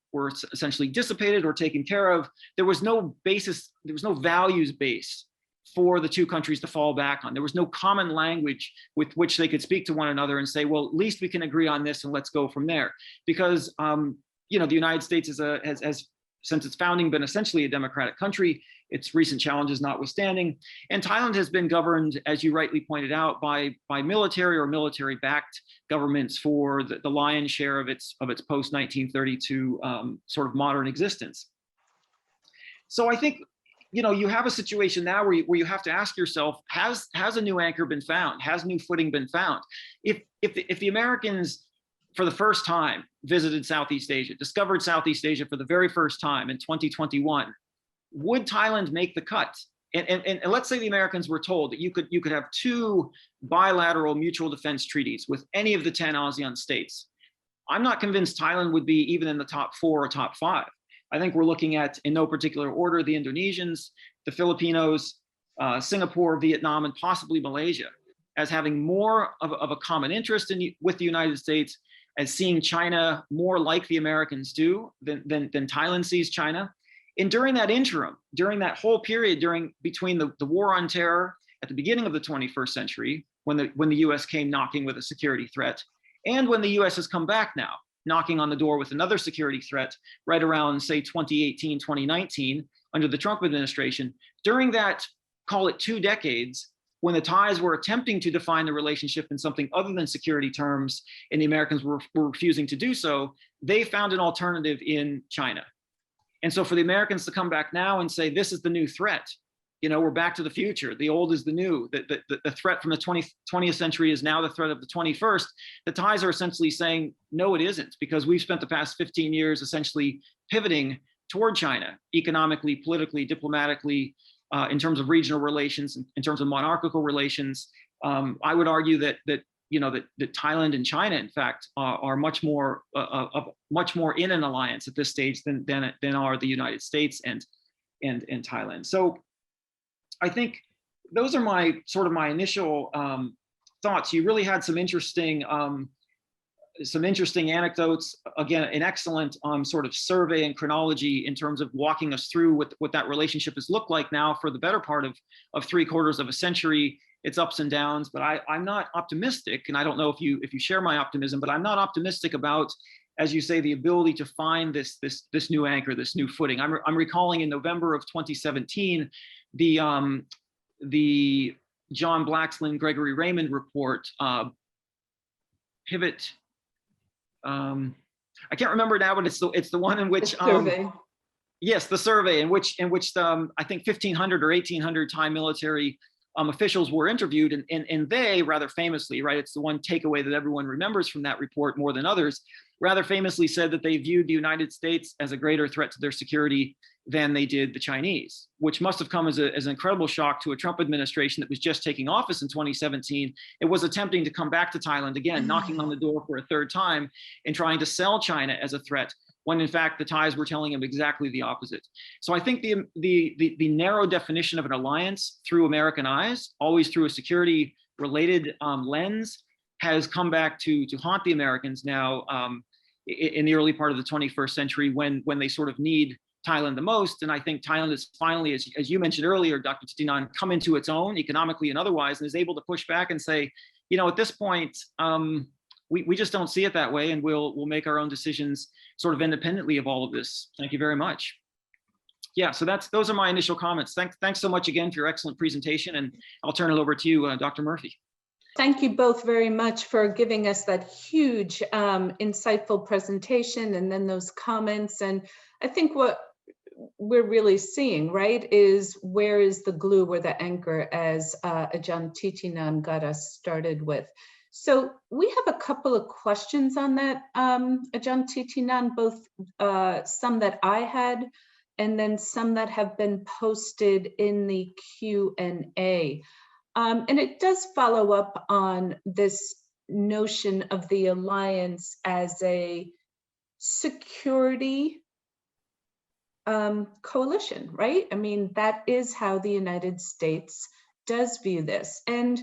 essentially dissipated or taken care of, there was no basis, there was no values base for the two countries to fall back on. There was no common language with which they could speak to one another and say, well, at least we can agree on this and let's go from there. Because the United States has since its founding been essentially a democratic country, its recent challenges notwithstanding. And Thailand has been governed, as you rightly pointed out, by military or military-backed governments for the lion's share of its post-1932 sort of modern existence. So I think, you have a situation now where you have to ask yourself, has a new anchor been found? Has new footing been found? If the Americans, for the first time, visited Southeast Asia, discovered Southeast Asia for the very first time in 2021, would Thailand make the cut? And let's say the Americans were told that you could have 2 bilateral mutual defense treaties with any of the 10 ASEAN states. I'm not convinced Thailand would be even in the top 4 or top 5. I think we're looking at, in no particular order, the Indonesians, the Filipinos, Singapore, Vietnam, and possibly Malaysia as having more of a common interest with the United States, as seeing China more like the Americans do than Thailand sees China. And during that interim, during that whole period between the war on terror at the beginning of the 21st century, when the US came knocking with a security threat, and when the US has come back now, knocking on the door with another security threat right around, say, 2018, 2019, under the Trump administration, during that, call it 2 decades, when the Thais were attempting to define the relationship in something other than security terms, and the Americans were refusing to do so, they found an alternative in China. And so for the Americans to come back now and say, this is the new threat, we're back to the future, the old is the new, the threat from the 20th century is now the threat of the 21st, the Thais are essentially saying, no, it isn't, because we've spent the past 15 years essentially pivoting toward China, economically, politically, diplomatically, in terms of regional relations, in terms of monarchical relations. I would argue that Thailand and China, in fact, are much more in an alliance at this stage than are the United States and Thailand. So I think those are my initial thoughts. You really had some interesting anecdotes. Again, an excellent sort of survey and chronology in terms of walking us through what that relationship has looked like now for the better part of 3/4 of a century, its ups and downs. But I'm not optimistic, and I don't know if you share my optimism, but I'm not optimistic about, as you say, the ability to find this new anchor, this new footing. I'm recalling in November of 2017, the John Blaxland, Gregory Raymond report, Pivot. I can't remember now, but it's the one in which yes, the survey in which I think 1,500 or 1,800 Thai military officials were interviewed, and they rather famously, right, it's the one takeaway that everyone remembers from that report more than others, rather famously said that they viewed the United States as a greater threat to their security than they did the Chinese, which must have come as an incredible shock to a Trump administration that was just taking office in 2017. It was attempting to come back to Thailand again, knocking on the door for a third time and trying to sell China as a threat, when in fact the Thais were telling him exactly the opposite. So I think the narrow definition of an alliance through American eyes, always through a security-related lens, has come back to haunt the Americans now in the early part of the 21st century, when they sort of need Thailand the most. And I think Thailand is finally, as you mentioned earlier, Dr. Thitinan, come into its own economically and otherwise, and is able to push back and say, you know, at this point, we just don't see it that way, and we'll make our own decisions sort of independently of all of this. Thank you very much. Yeah, so those are my initial comments. Thanks so much again for your excellent presentation, and I'll turn it over to you, Dr. Murphy. Thank you both very much for giving us that huge, insightful presentation and then those comments. And I think what we're really seeing, right, is where is the glue or the anchor, as Ajahn Thitinan got us started with. So we have a couple of questions on that, Ajahn Thitinan, both some that I had and then some that have been posted in the Q&A. And it does follow up on this notion of the alliance as a security coalition, right? I mean, that is how the United States does view this. And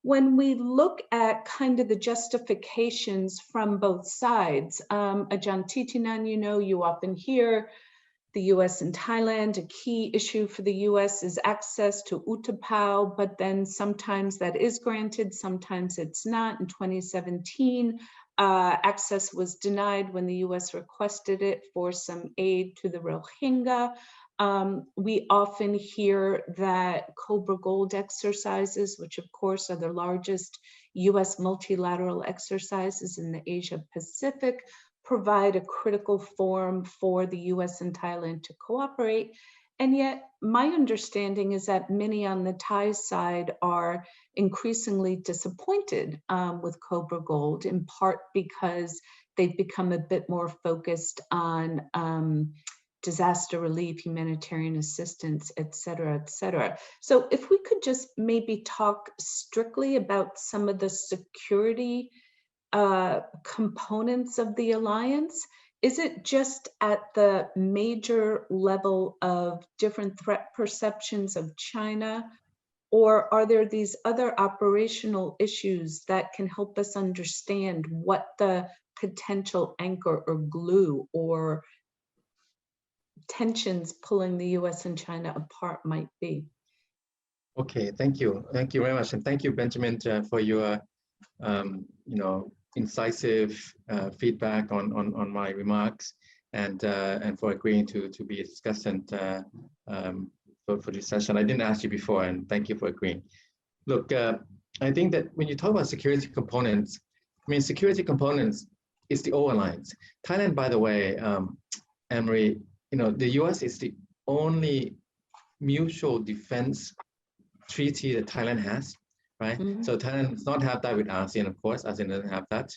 when we look at kind of the justifications from both sides, Ajahn Thitinan, you know, you often hear the US and Thailand, a key issue for the US is access to Utapao, but then sometimes that is granted, sometimes it's not. In 2017, access was denied when the US requested it for some aid to the Rohingya. We often hear that Cobra Gold exercises, which of course are the largest US multilateral exercises in the Asia Pacific, provide a critical forum for the US and Thailand to cooperate. And yet my understanding is that many on the Thai side are increasingly disappointed with Cobra Gold, in part because they've become a bit more focused on disaster relief, humanitarian assistance, et cetera, et cetera. So if we could just maybe talk strictly about some of the security components of the alliance. Is it just at the major level of different threat perceptions of China, or are there these other operational issues that can help us understand what the potential anchor or glue or tensions pulling the US and China apart might be? Okay, thank you. Thank you very much. And thank you, Benjamin, for your incisive feedback on my remarks, and for agreeing to be a discussant for this session. I didn't ask you before, and thank you for agreeing. Look, I think that when you talk about security components, I mean, security components is the old alliance. Thailand, by the way, Anne-Marie, you know, the US is the only mutual defense treaty that Thailand has. Right? Mm-hmm. So Thailand does not have that with ASEAN, of course. ASEAN doesn't have that.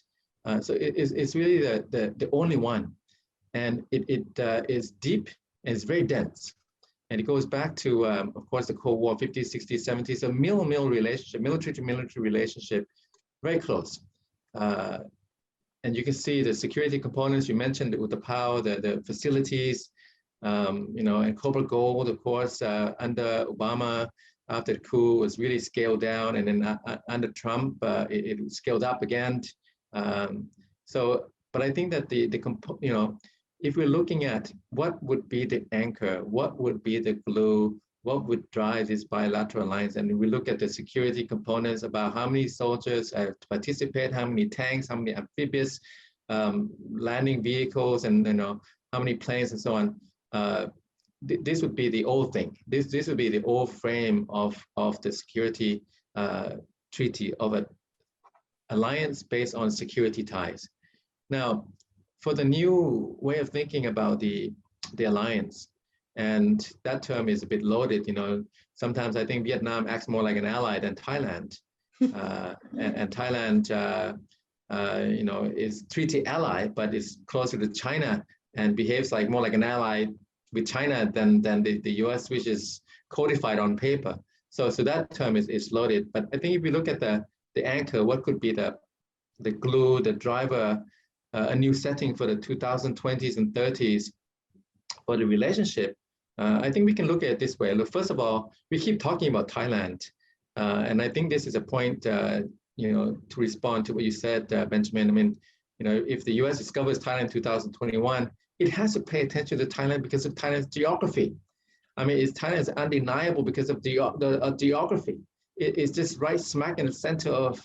So it's really the only one. And it is deep and it's very dense. And it goes back to, of course, the Cold War, 50s, 60s, 70s, a mill-to-mill relationship, military to military relationship, very close. And you can see the security components. You mentioned the Utapao, the facilities, and Cobra Gold, of course, under Obama, after the coup was really scaled down, and then under Trump, it scaled up again. But I think that if we're looking at what would be the anchor, what would be the glue, what would drive this bilateral alliance, and we look at the security components about how many soldiers participate, how many tanks, how many amphibious landing vehicles, and how many planes and so on. This would be the old thing. This would be the old frame of the security treaty of an alliance based on security ties. Now, for the new way of thinking about the alliance, and that term is a bit loaded. Sometimes I think Vietnam acts more like an ally than Thailand, and Thailand, is treaty ally, but is closer to China and behaves like more like an ally with China than the US, which is codified on paper. So that term is loaded. But I think if you look at the anchor, what could be the glue, the driver, a new setting for the 2020s and 30s for the relationship, I think we can look at it this way. Look, first of all, we keep talking about Thailand. And I think this is a point, you know, to respond to what you said, Benjamin. I mean, you know, if the US discovers Thailand in 2021, it has to pay attention to Thailand because of Thailand's geography. I mean, Thailand is undeniable because of the geography. It's just right smack in the center of,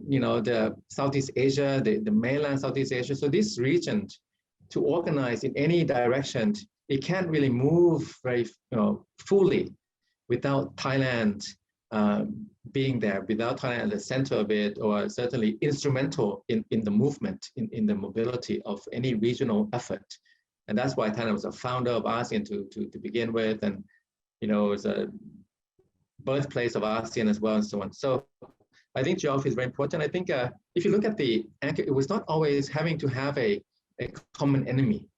you know, the Southeast Asia, the mainland Southeast Asia. So this region, to organize in any direction, it can't really move very, you know, fully without Thailand being there, without Thailand at the center of it, or certainly instrumental in the movement, in the mobility of any regional effort. And that's why Thailand was a founder of ASEAN to begin with, and you know, it was a birthplace of ASEAN as well, and so on. So I think geography is very important. I think if you look at the anchor, it was not always having to have a common enemy.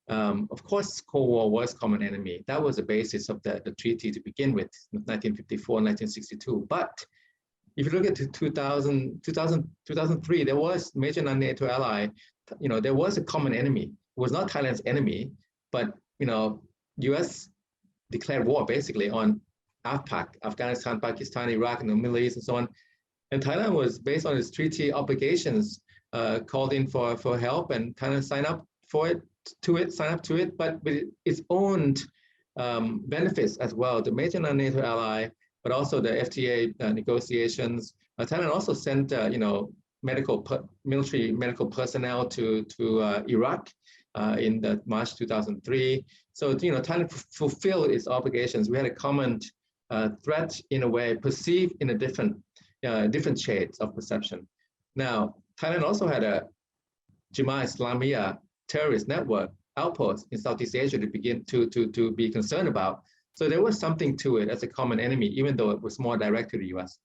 Of course, Cold War was common enemy. That was the basis of the treaty to begin with, 1954, 1962. But if you look at 2003, there was major non-NATO ally. You know, there was a common enemy. It was not Thailand's enemy, but you know, U.S. declared war basically on AFPAC, Afghanistan, Pakistan, Iraq, and the Middle East, and so on. And Thailand was, based on its treaty obligations, called in for help, and Thailand signed up to it, but with its own benefits as well. The major non-NATO ally, but also the FTA negotiations. Thailand also sent, you know, military medical personnel to Iraq in the March 2003. So, you know, Thailand fulfilled its obligations. We had a common threat, in a way, perceived in a different shades of perception. Now, Thailand also had a Jemaah Islamiyah terrorist network outpost in Southeast Asia to begin to be concerned about. So there was something to it as a common enemy, even though it was more direct to the US.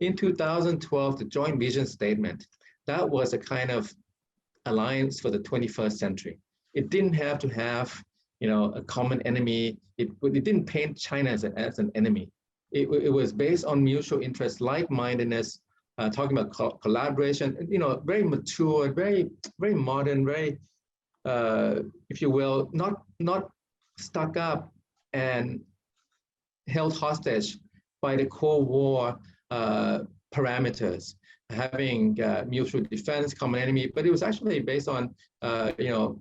In 2012, the Joint Vision Statement, that was a kind of alliance for the 21st century. It didn't have to have, you know, a common enemy. It didn't paint China as an enemy. It was based on mutual interest, like-mindedness, talking about collaboration, you know, very mature, very modern, very, if you will, not stuck up and held hostage by the Cold War parameters, having mutual defense, common enemy, but it was actually based on, you know,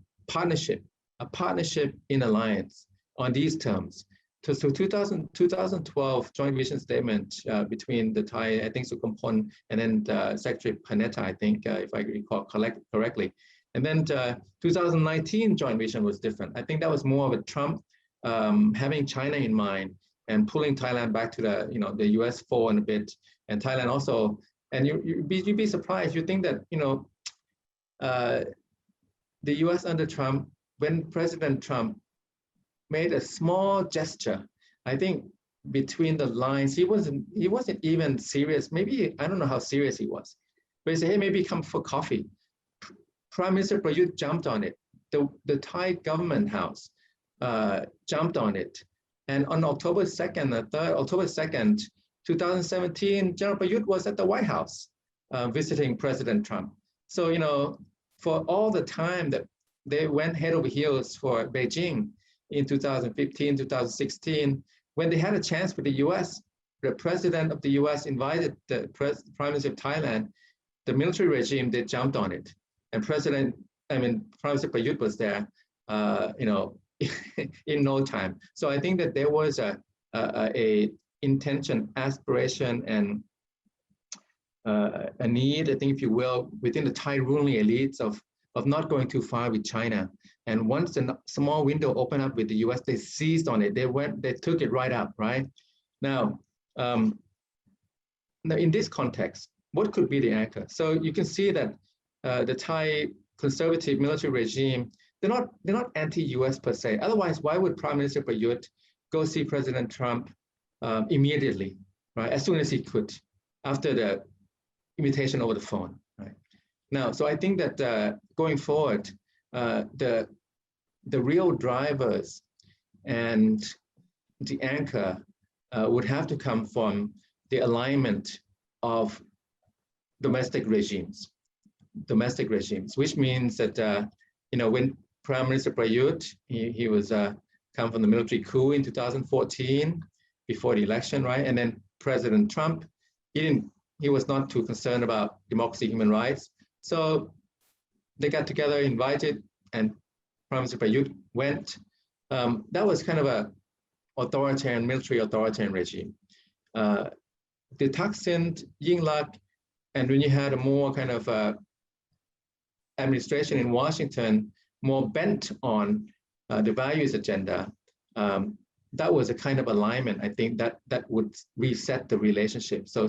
a partnership in alliance on these terms. So 2012 Joint Vision Statement between the Thai, I think, Sukampon, and then Secretary Panetta, I think, if I recall correctly. And then 2019 Joint Vision was different. I think that was more of a Trump having China in mind and pulling Thailand back to the, you know, the US fold a bit, and Thailand also. And you'd be surprised. You think that, you know, the US under Trump, when President Trump made a small gesture, I think between the lines, he wasn't even serious. Maybe, I don't know how serious he was, but he said, hey, maybe come for coffee. Prime Minister Prayut jumped on it. The Thai government house jumped on it. And on October 2nd, 2017, General Prayut was at the White House visiting President Trump. So, you know, for all the time that they went head over heels for Beijing in 2015, 2016, when they had a chance with the US, the president of the US invited the Prime Minister of Thailand, the military regime, they jumped on it. And Prime Minister Prayut was there, you know, in no time. So I think that there was a intention, aspiration, and a need, I think, if you will, within the Thai ruling elites of not going too far with China. And once a small window opened up with the US, they seized on it. They took it right up, right? Now, in this context, what could be the anchor? So you can see that the Thai conservative military regime, they're not anti-US per se. Otherwise, why would Prime Minister Prayut go see President Trump immediately, right? As soon as he could, after the invitation over the phone, right? Now, so I think that going forward, the real drivers and the anchor would have to come from the alignment of domestic regimes, which means that, when Prime Minister Prayut, he was come from the military coup in 2014 before the election, right? And then President Trump, he was not too concerned about democracy, human rights. So they got together, invited, and Prime Minister Prayut went. That was kind of a military authoritarian regime. The Thaksin, Yingluck, and when you had a more kind of administration in Washington, more bent on the values agenda, that was a kind of alignment, I think, that would reset the relationship. So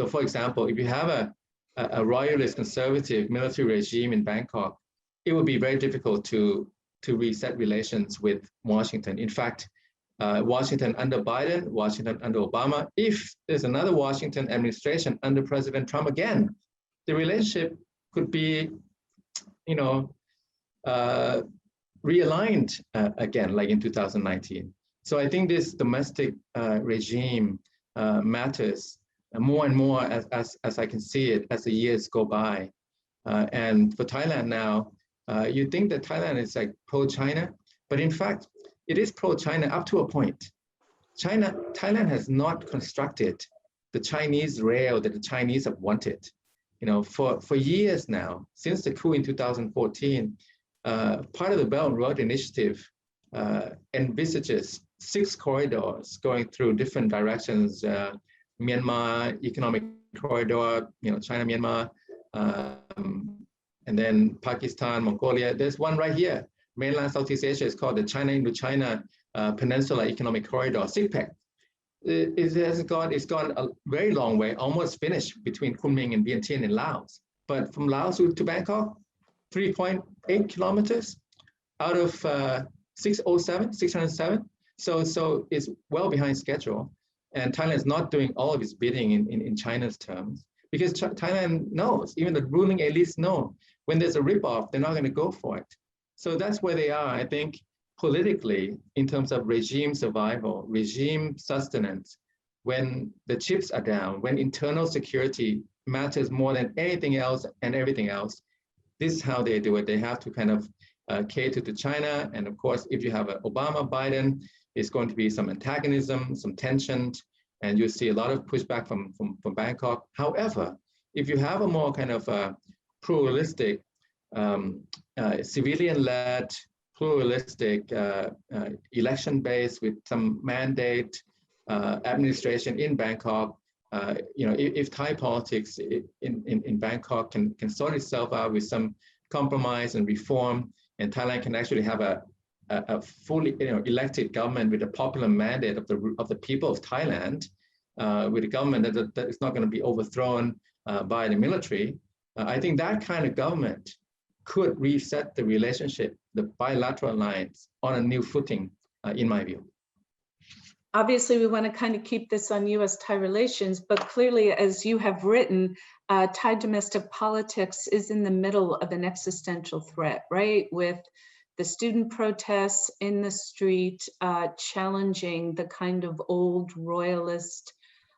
for example, if you have a royalist conservative military regime in Bangkok, it would be very difficult to reset relations with Washington. In fact, Washington under Biden, Washington under Obama, if there's another Washington administration under President Trump again, the relationship could be, realigned again, like in 2019. So I think this domestic regime matters more and more as I can see it as the years go by. And for Thailand now, you think that Thailand is like pro-China, but in fact, it is pro-China up to a point. Thailand has not constructed the Chinese rail that the Chinese have wanted. For years now, since the coup in 2014, part of the Belt and Road Initiative envisages 6 corridors going through different directions, Myanmar economic corridor, China, Myanmar, and then Pakistan, Mongolia. There's one right here. Mainland Southeast Asia is called the China-Indochina Peninsula Economic Corridor, CPEC. It's gone a very long way, almost finished between Kunming and Vientiane in Laos. But from Laos to Bangkok, 3.8 kilometers out of 607. So it's well behind schedule. And Thailand is not doing all of its bidding in China's terms, because Thailand knows, even the ruling elites know, when there's a ripoff, they're not going to go for it. So that's where they are, I think, politically, in terms of regime survival, regime sustenance, when the chips are down, when internal security matters more than anything else and everything else. This is how they do it. They have to kind of cater to China. And of course, if you have an Obama, Biden, it's going to be some antagonism, some tension, and you see a lot of pushback from Bangkok. However, if you have a more kind of pluralistic, civilian-led, pluralistic election base with some mandate administration in Bangkok, if Thai politics in Bangkok can sort itself out with some compromise and reform, and Thailand can actually have a fully elected government with a popular mandate of the people of Thailand, with a government that is not going to be overthrown by the military, I think that kind of government could reset the relationship, the bilateral alliance, on a new footing, in my view. Obviously, we want to kind of keep this on U.S.-Thai relations, but clearly, as you have written, Thai domestic politics is in the middle of an existential threat, right? With the student protests in the street challenging the kind of old royalist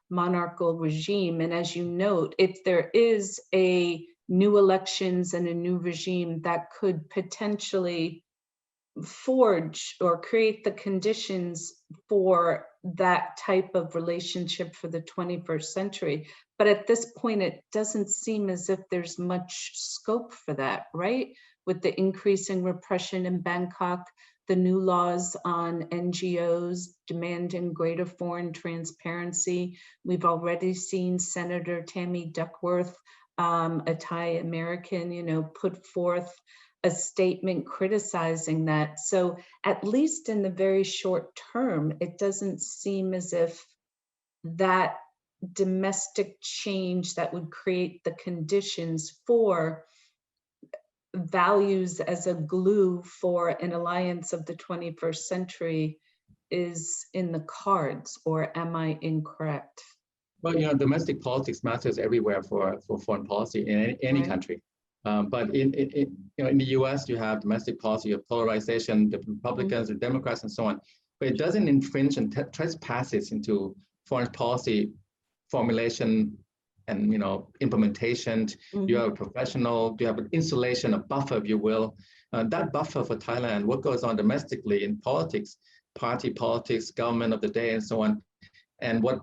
monarchical regime. And as you note, if there is a new elections and a new regime that could potentially forge or create the conditions for that type of relationship for the 21st century. But at this point, it doesn't seem as if there's much scope for that, right? With the increasing repression in Bangkok, the new laws on NGOs demanding greater foreign transparency. We've already seen Senator Tammy Duckworth, a Thai American, put forth a statement criticizing that. So at least in the very short term, it doesn't seem as if that domestic change that would create the conditions for values as a glue for an alliance of the 21st century is in the cards, or am I incorrect? Well, domestic politics matters everywhere for foreign policy in any country. But in the U.S., you have domestic policy of polarization, the Republicans, the Democrats, and so on. but it doesn't infringe and trespasses into foreign policy formulation and implementation. You have a professional, you have an insulation, a buffer, if you will. That buffer for Thailand, what goes on domestically in politics, party politics, government of the day, and so on, and what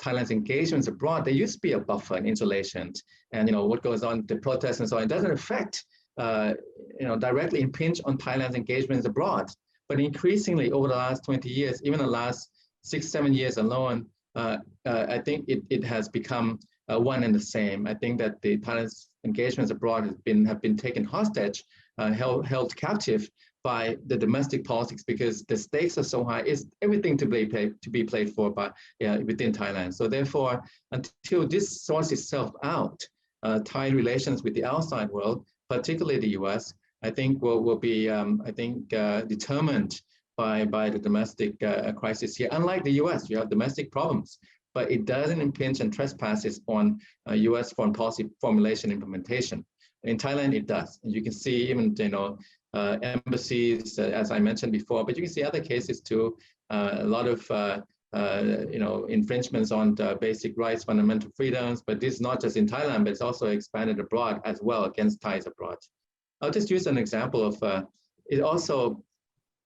Thailand's engagements abroad, there used to be a buffer and insulation, and what goes on, the protests and so on, it doesn't affect, directly impinge on Thailand's engagements abroad. But increasingly over the last 20 years, even the last 6-7 years alone, I think it has become one and the same. I think that the Thailand's engagements abroad have been taken hostage, held captive by the domestic politics, because the stakes are so high. It's everything to be played for by within Thailand. So therefore, until this sorts itself out, Thai relations with the outside world, particularly the U.S., I think will be determined by the domestic crisis here. Unlike the U.S., you have domestic problems, but it doesn't impinge and trespasses on U.S. foreign policy formulation implementation. In Thailand, it does. And you can see even embassies, as I mentioned before, but you can see other cases too. A lot of infringements on the basic rights, fundamental freedoms. But this is not just in Thailand, but it's also expanded abroad as well against Thais abroad. I'll just use an example of it. Also,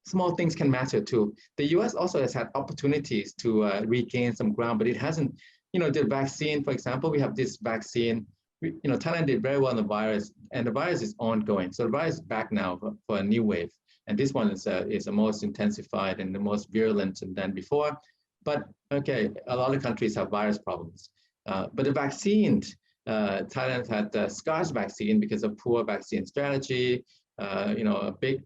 small things can matter too. The U.S. also has had opportunities to regain some ground, but it hasn't. The vaccine, for example, we have this vaccine. Thailand did very well on the virus, and the virus is ongoing. So the virus is back now for a new wave, and this one is the most intensified and the most virulent than before. But okay, a lot of countries have virus problems, but the vaccine, Thailand had the scarce vaccine because of poor vaccine strategy. A big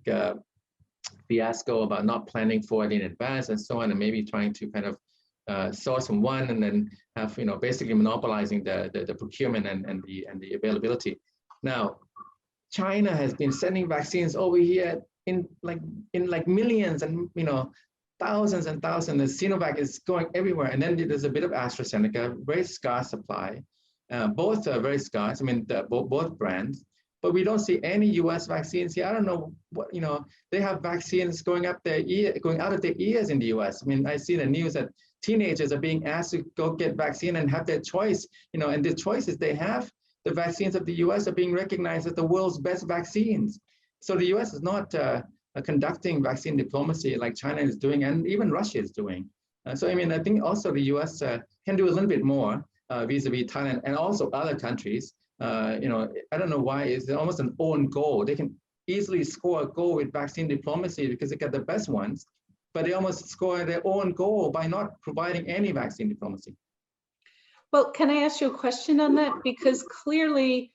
fiasco about not planning for it in advance and so on, and maybe trying to kind of source from one and then have basically monopolizing the procurement and the availability. Now, China has been sending vaccines over here in millions and thousands and thousands. The Sinovac is going everywhere, and then there's a bit of AstraZeneca, very scarce supply. Both are very scarce. I mean, both brands. But we don't see any U.S. vaccines here. I don't know what they have vaccines going out of their ears in the U.S. I mean, I see the news that teenagers are being asked to go get vaccine and have their choice. And the choices they have, the vaccines of the U.S. are being recognized as the world's best vaccines. So the U.S. is not conducting vaccine diplomacy like China is doing, and even Russia is doing. So I mean, I think also the U.S. Can do a little bit more vis-a-vis Thailand and also other countries. I don't know why it's almost an own goal. They can easily score a goal with vaccine diplomacy because they get the best ones, but they almost score their own goal by not providing any vaccine diplomacy. Well, can I ask you a question on that? Because clearly,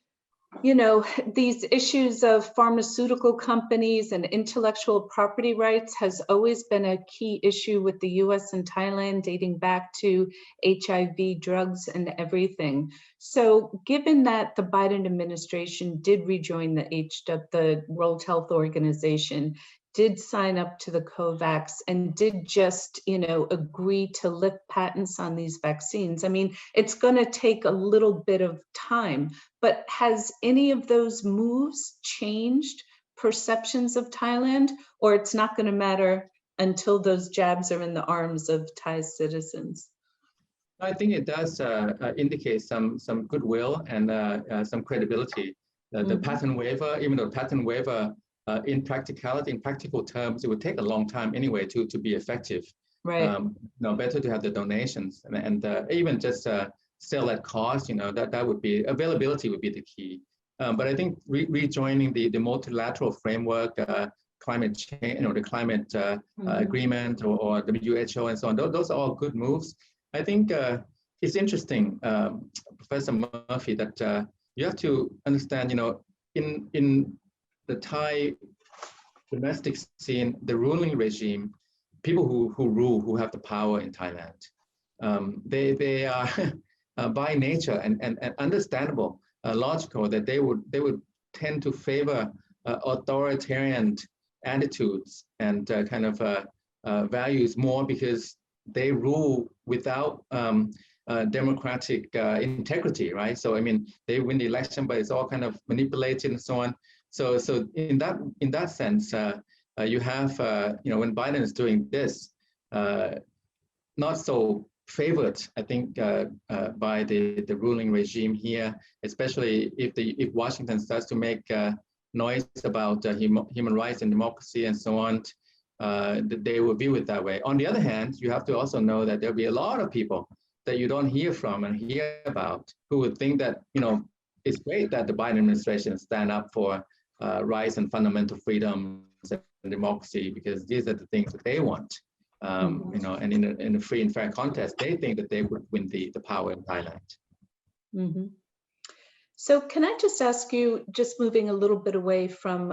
these issues of pharmaceutical companies and intellectual property rights has always been a key issue with the US and Thailand, dating back to HIV, drugs, and everything. So given that the Biden administration did rejoin the World Health Organization, did sign up to the COVAX, and did just, agree to lift patents on these vaccines. I mean, it's going to take a little bit of time, but has any of those moves changed perceptions of Thailand, or it's not going to matter until those jabs are in the arms of Thai citizens? I think it does indicate some goodwill and some credibility. The patent waiver, even though patent waiver, in practicality, in practical terms, it would take a long time anyway to be effective. Right. Better to have the donations and even just sell at cost. That would be, availability would be the key. But I think rejoining the multilateral framework, climate change, the climate agreement or WHO and so on, those are all good moves. I think it's interesting, Professor Murphy, that you have to understand, in the Thai domestic scene, the ruling regime, people who rule, who have the power in Thailand, they are by nature and understandable, logical, that they would tend to favor authoritarian attitudes and values more because they rule without democratic integrity, right? So I mean, they win the election, but it's all kind of manipulated and so on. So in that sense, you have when Biden is doing this, not so favored, I think, by the ruling regime here, especially if Washington starts to make noise about human rights and democracy and so on, they will view it that way. On the other hand, you have to also know that there'll be a lot of people that you don't hear from and hear about who would think that, it's great that the Biden administration stand up for rights and fundamental freedoms and democracy, because these are the things that they want. And in a free and fair contest, they think that they would win the power in Thailand. Mm-hmm. So can I just ask you, just moving a little bit away from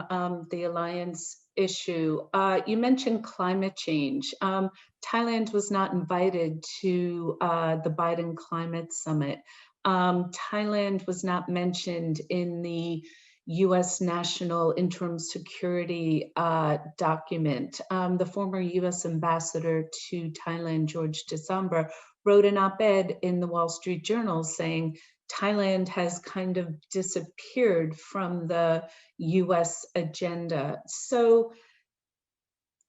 the alliance issue, you mentioned climate change. Thailand was not invited to the Biden Climate Summit. Thailand was not mentioned in the U.S. National Interim Security document. The former U.S. ambassador to Thailand, George December, wrote an op-ed in the Wall Street Journal saying Thailand has kind of disappeared from the U.S. agenda. So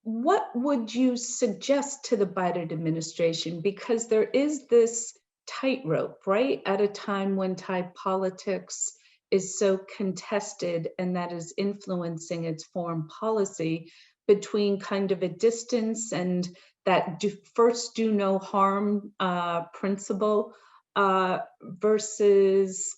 what would you suggest to the Biden administration? Because there is this tightrope, right, at a time when Thai politics is so contested and that is influencing its foreign policy, between kind of a distance and that first do no harm principle versus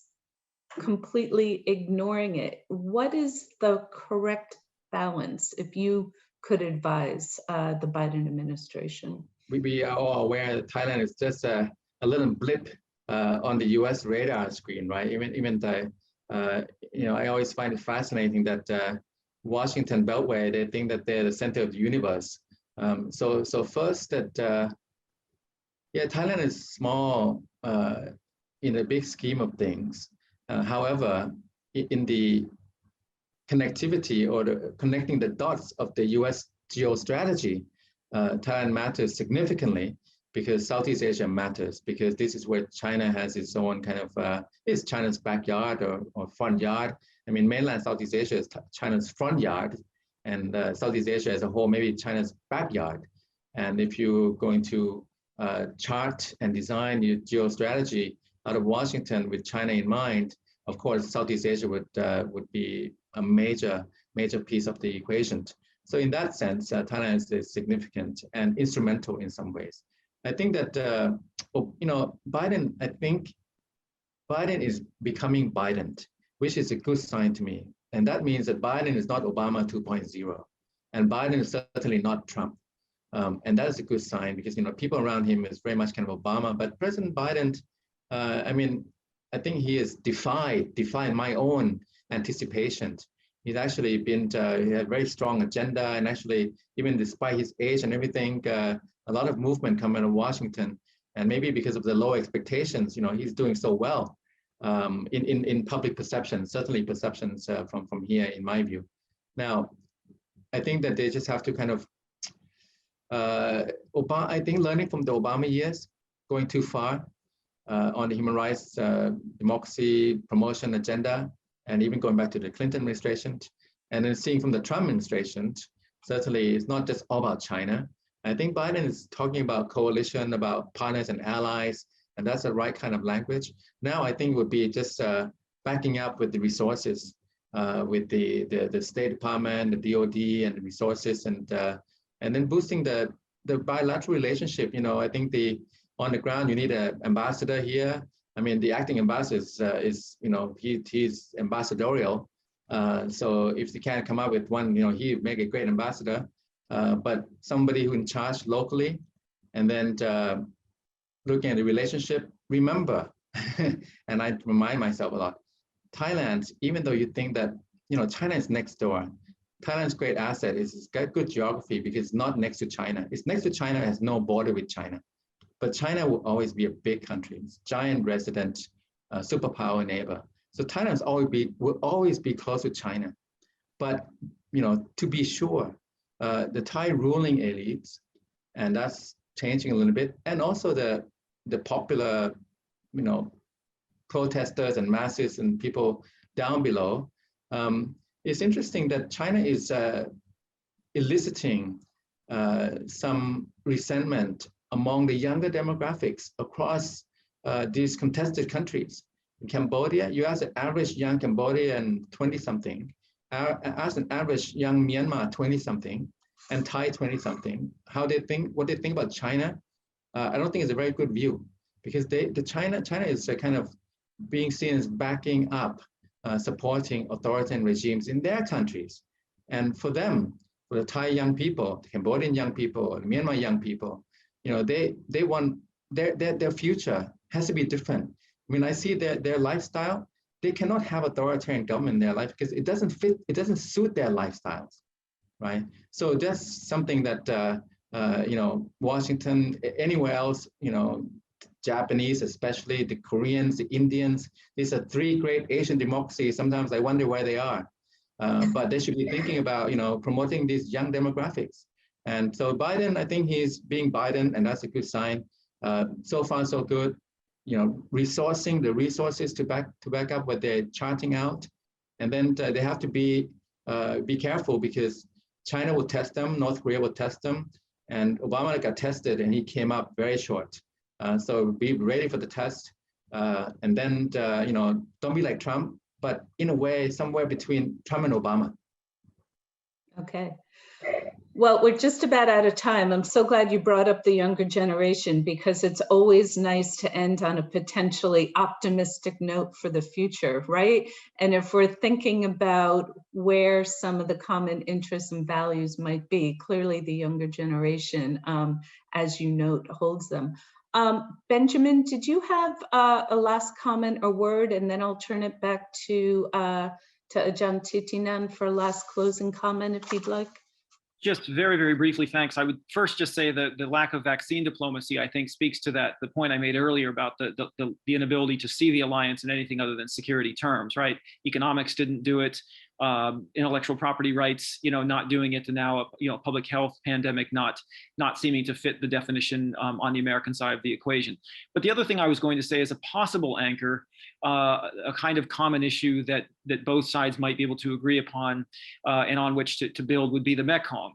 completely ignoring it. What is the correct balance, if you could advise the Biden administration? We are all aware that Thailand is just a little blip on the U.S. radar screen, right? Even the, I always find it fascinating that Washington Beltway, they think that they're the center of the universe. So first that, Thailand is small in the big scheme of things. However, in the connectivity or the connecting the dots of the U.S. geostrategy, Thailand matters significantly, because Southeast Asia matters, because this is where China has its own kind of, it's China's backyard or front yard. I mean, mainland Southeast Asia is China's front yard, and Southeast Asia as a whole, maybe China's backyard. And if you're going to chart and design your geostrategy out of Washington with China in mind, of course, Southeast Asia would be a major piece of the equation. So in that sense, Thailand is significant and instrumental in some ways. I think that, Biden, I think Biden is becoming Biden, which is a good sign to me. And that means that Biden is not Obama 2.0, and Biden is certainly not Trump. And that is a good sign, because, people around him is very much kind of Obama, but President Biden, I think he has defied my own anticipation. He's actually been, he had a very strong agenda, and actually, even despite his age and everything, a lot of movement coming out of Washington, and maybe because of the low expectations, he's doing so well in public perception, certainly perceptions from here, in my view. Now, I think that they just have to kind of, I think learning from the Obama years, going too far on the human rights, democracy promotion agenda, and even going back to the Clinton administration, and then seeing from the Trump administration, certainly it's not just all about China. I think Biden is talking about coalition, about partners and allies, and that's the right kind of language. Now, I think it would be just backing up with the resources, with the State Department, the DOD, and the resources, and then boosting the bilateral relationship. I think on the ground, you need an ambassador here. I mean, the acting ambassador is he's ambassadorial. So if you can't come up with one, he make a great ambassador. But somebody who in charge locally, and then looking at the relationship, remember, and I remind myself a lot, Thailand, even though you think that, China is next door, Thailand's great asset is it's got good geography because it's not next to China. It's next to China, it has no border with China. But China will always be a big country, it's giant resident, superpower neighbor. So Thailand will always be close to China. But, to be sure, the Thai ruling elites, and that's changing a little bit, and also the popular, protesters and masses and people down below. It's interesting that China is eliciting some resentment among the younger demographics across these contested countries. In Cambodia, you ask an average young Cambodian 20-something, ask an average young Myanmar 20-something, and Thai 20-something, what they think about China. I don't think it's a very good view, because China is kind of being seen as backing up, supporting authoritarian regimes in their countries. And for them, for the Thai young people, the Cambodian young people, the Myanmar young people, they want their future has to be different. When I see their lifestyle, they cannot have authoritarian government in their life because it doesn't suit their lifestyles, right? So that's something that Washington, anywhere else, Japanese, especially the Koreans, the Indians, these are three great Asian democracies. Sometimes I wonder where they are, but they should be thinking about, promoting these young demographics. And so Biden, I think he's being Biden, and that's a good sign. So far, so good. Resourcing the resources to back up what they're charting out, and then they have to be careful because China will test them, North Korea will test them, and Obama got tested and he came up very short. So be ready for the test, and then don't be like Trump, but in a way somewhere between Trump and Obama. Okay. Well, we're just about out of time. I'm so glad you brought up the younger generation, because it's always nice to end on a potentially optimistic note for the future, right? And if we're thinking about where some of the common interests and values might be, clearly the younger generation, as you note, holds them. Benjamin, did you have a last comment or word? And then I'll turn it back to Ajahn Titinan for a last closing comment, if you'd like. Just very, very briefly, thanks. I would first just say that the lack of vaccine diplomacy, I think, speaks to the point I made earlier about the inability to see the alliance in anything other than security terms, right? Economics didn't do it. Intellectual property rights, not doing it, to now, public health pandemic not seeming to fit the definition on the American side of the equation. But the other thing I was going to say is a possible anchor, a kind of common issue that both sides might be able to agree upon and on which to build would be the Mekong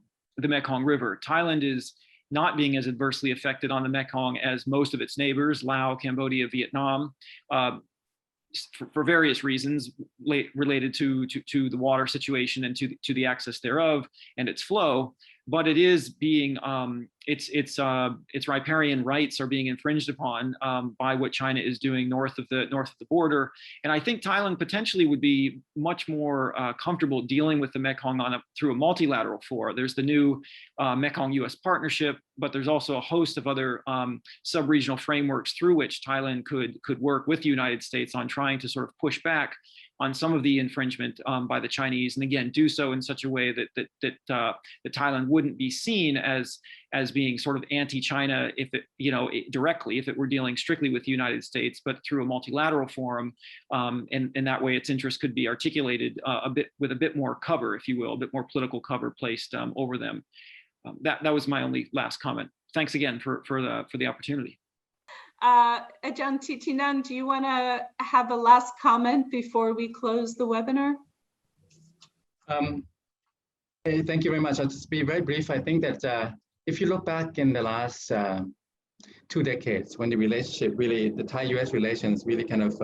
River. Thailand is not being as adversely affected on the Mekong as most of its neighbors, Laos, Cambodia, Vietnam. For various reasons related to the water situation and to the access thereof and its flow, but it is being its riparian rights are being infringed upon by what China is doing north of the border. And I think Thailand potentially would be much more comfortable dealing with the Mekong through a multilateral forum. There's the new Mekong-US partnership, but there's also a host of other sub-regional frameworks through which Thailand could work with the United States on trying to sort of push back on some of the infringement by the Chinese, and again, do so in such a way that Thailand wouldn't be seen as being sort of anti-China if it, directly, if it were dealing strictly with the United States, but through a multilateral forum, and that way its interests could be articulated with a bit more cover, if you will, a bit more political cover placed over them. That was my only last comment. Thanks again for the opportunity. Ajahn Titinan, do you want to have a last comment before we close the webinar? Thank you very much. I'll just be very brief. I think that if you look back in the last 2 decades, when the relationship really, the Thai-US relations really kind of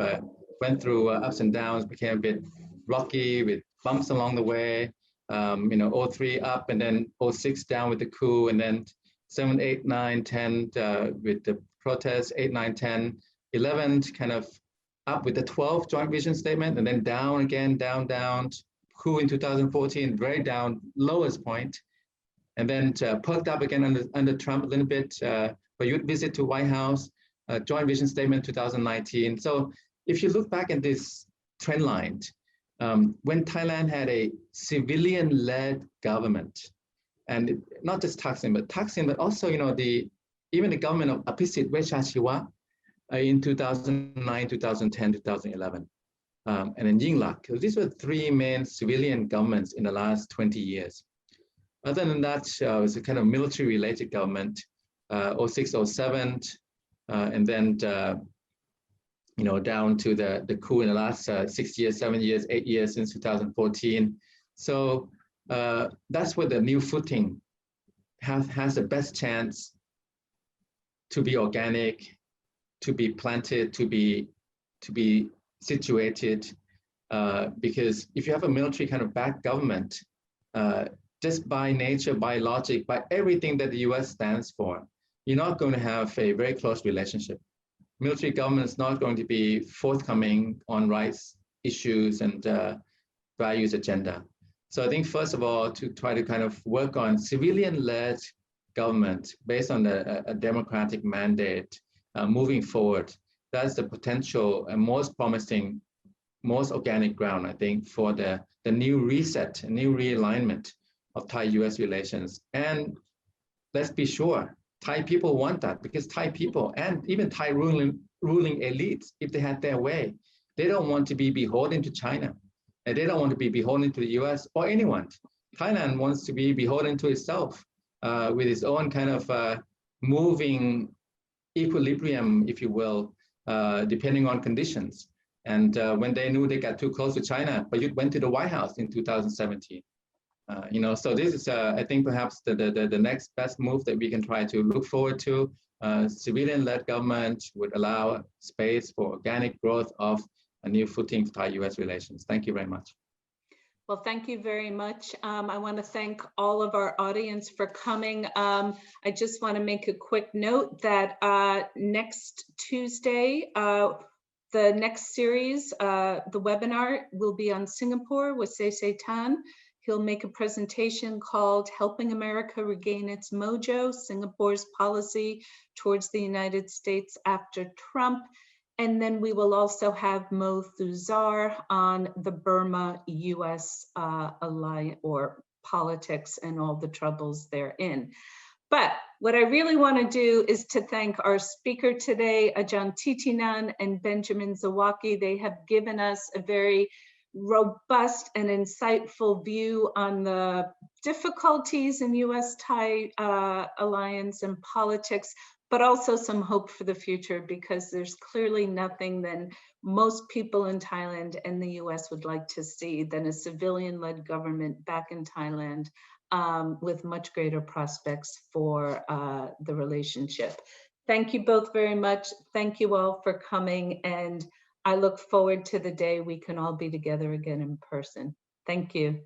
went through ups and downs, became a bit rocky with bumps along the way, 03 up, and then 06 down with the coup, and then 7, 8, 9, 10 with the protests, 8, 9, 10, 11 kind of up with the 12 joint vision statement, and then down again, down, coup in 2014, very down, lowest point, and then perked up again under Trump a little bit, for your visit to White House, joint vision statement 2019. So if you look back at this trend line, when Thailand had a civilian-led government, and not just Thaksin, but also, even the government of Apisit Wechachiwa in 2009, 2010, 2011, and then Yingluck. These were 3 main civilian governments in the last 20 years. Other than that, it was a kind of military-related government, 06, 07, and then down to the coup in the last 6 years, 7 years, 8 years since 2014. So that's where the new footing has the best chance to be organic, to be planted, to be situated, because if you have a military kind of backed government, just by nature, by logic, by everything that the US stands for, you're not going to have a very close relationship. Military government is not going to be forthcoming on rights issues and values agenda. So I think, first of all, to try to kind of work on civilian-led government based on a democratic mandate moving forward, that's the potential and most promising, most organic ground, I think, for the new reset, a new realignment of Thai-US relations. And let's be sure, Thai people want that, because Thai people and even Thai ruling elites, if they had their way, they don't want to be beholden to China. And they don't want to be beholden to the US or anyone. Thailand wants to be beholden to itself with its own kind of moving equilibrium, if you will, depending on conditions. And when they knew they got too close to China, but you went to the White House in 2017. So this is, I think, perhaps the next best move that we can try to look forward to. Civilian-led government would allow space for organic growth of a new footing for Thai-US relations. Thank you very much. Well, thank you very much. I want to thank all of our audience for coming. I just want to make a quick note that next Tuesday, the next series, the webinar will be on Singapore with Se Tan. He'll make a presentation called Helping America Regain Its Mojo, Singapore's Policy Towards the United States After Trump. And then we will also have Mo Thuzar on the Burma-US alliance or politics and all the troubles therein. But what I really want to do is to thank our speaker today, Ajahn Titinan and Benjamin Zawacki. They have given us a very robust and insightful view on the difficulties in US-Thai alliance and politics, but also some hope for the future, because there's clearly nothing that most people in Thailand and the US would like to see than a civilian-led government back in Thailand with much greater prospects for the relationship. Thank you both very much. Thank you all for coming, and I look forward to the day we can all be together again in person. Thank you.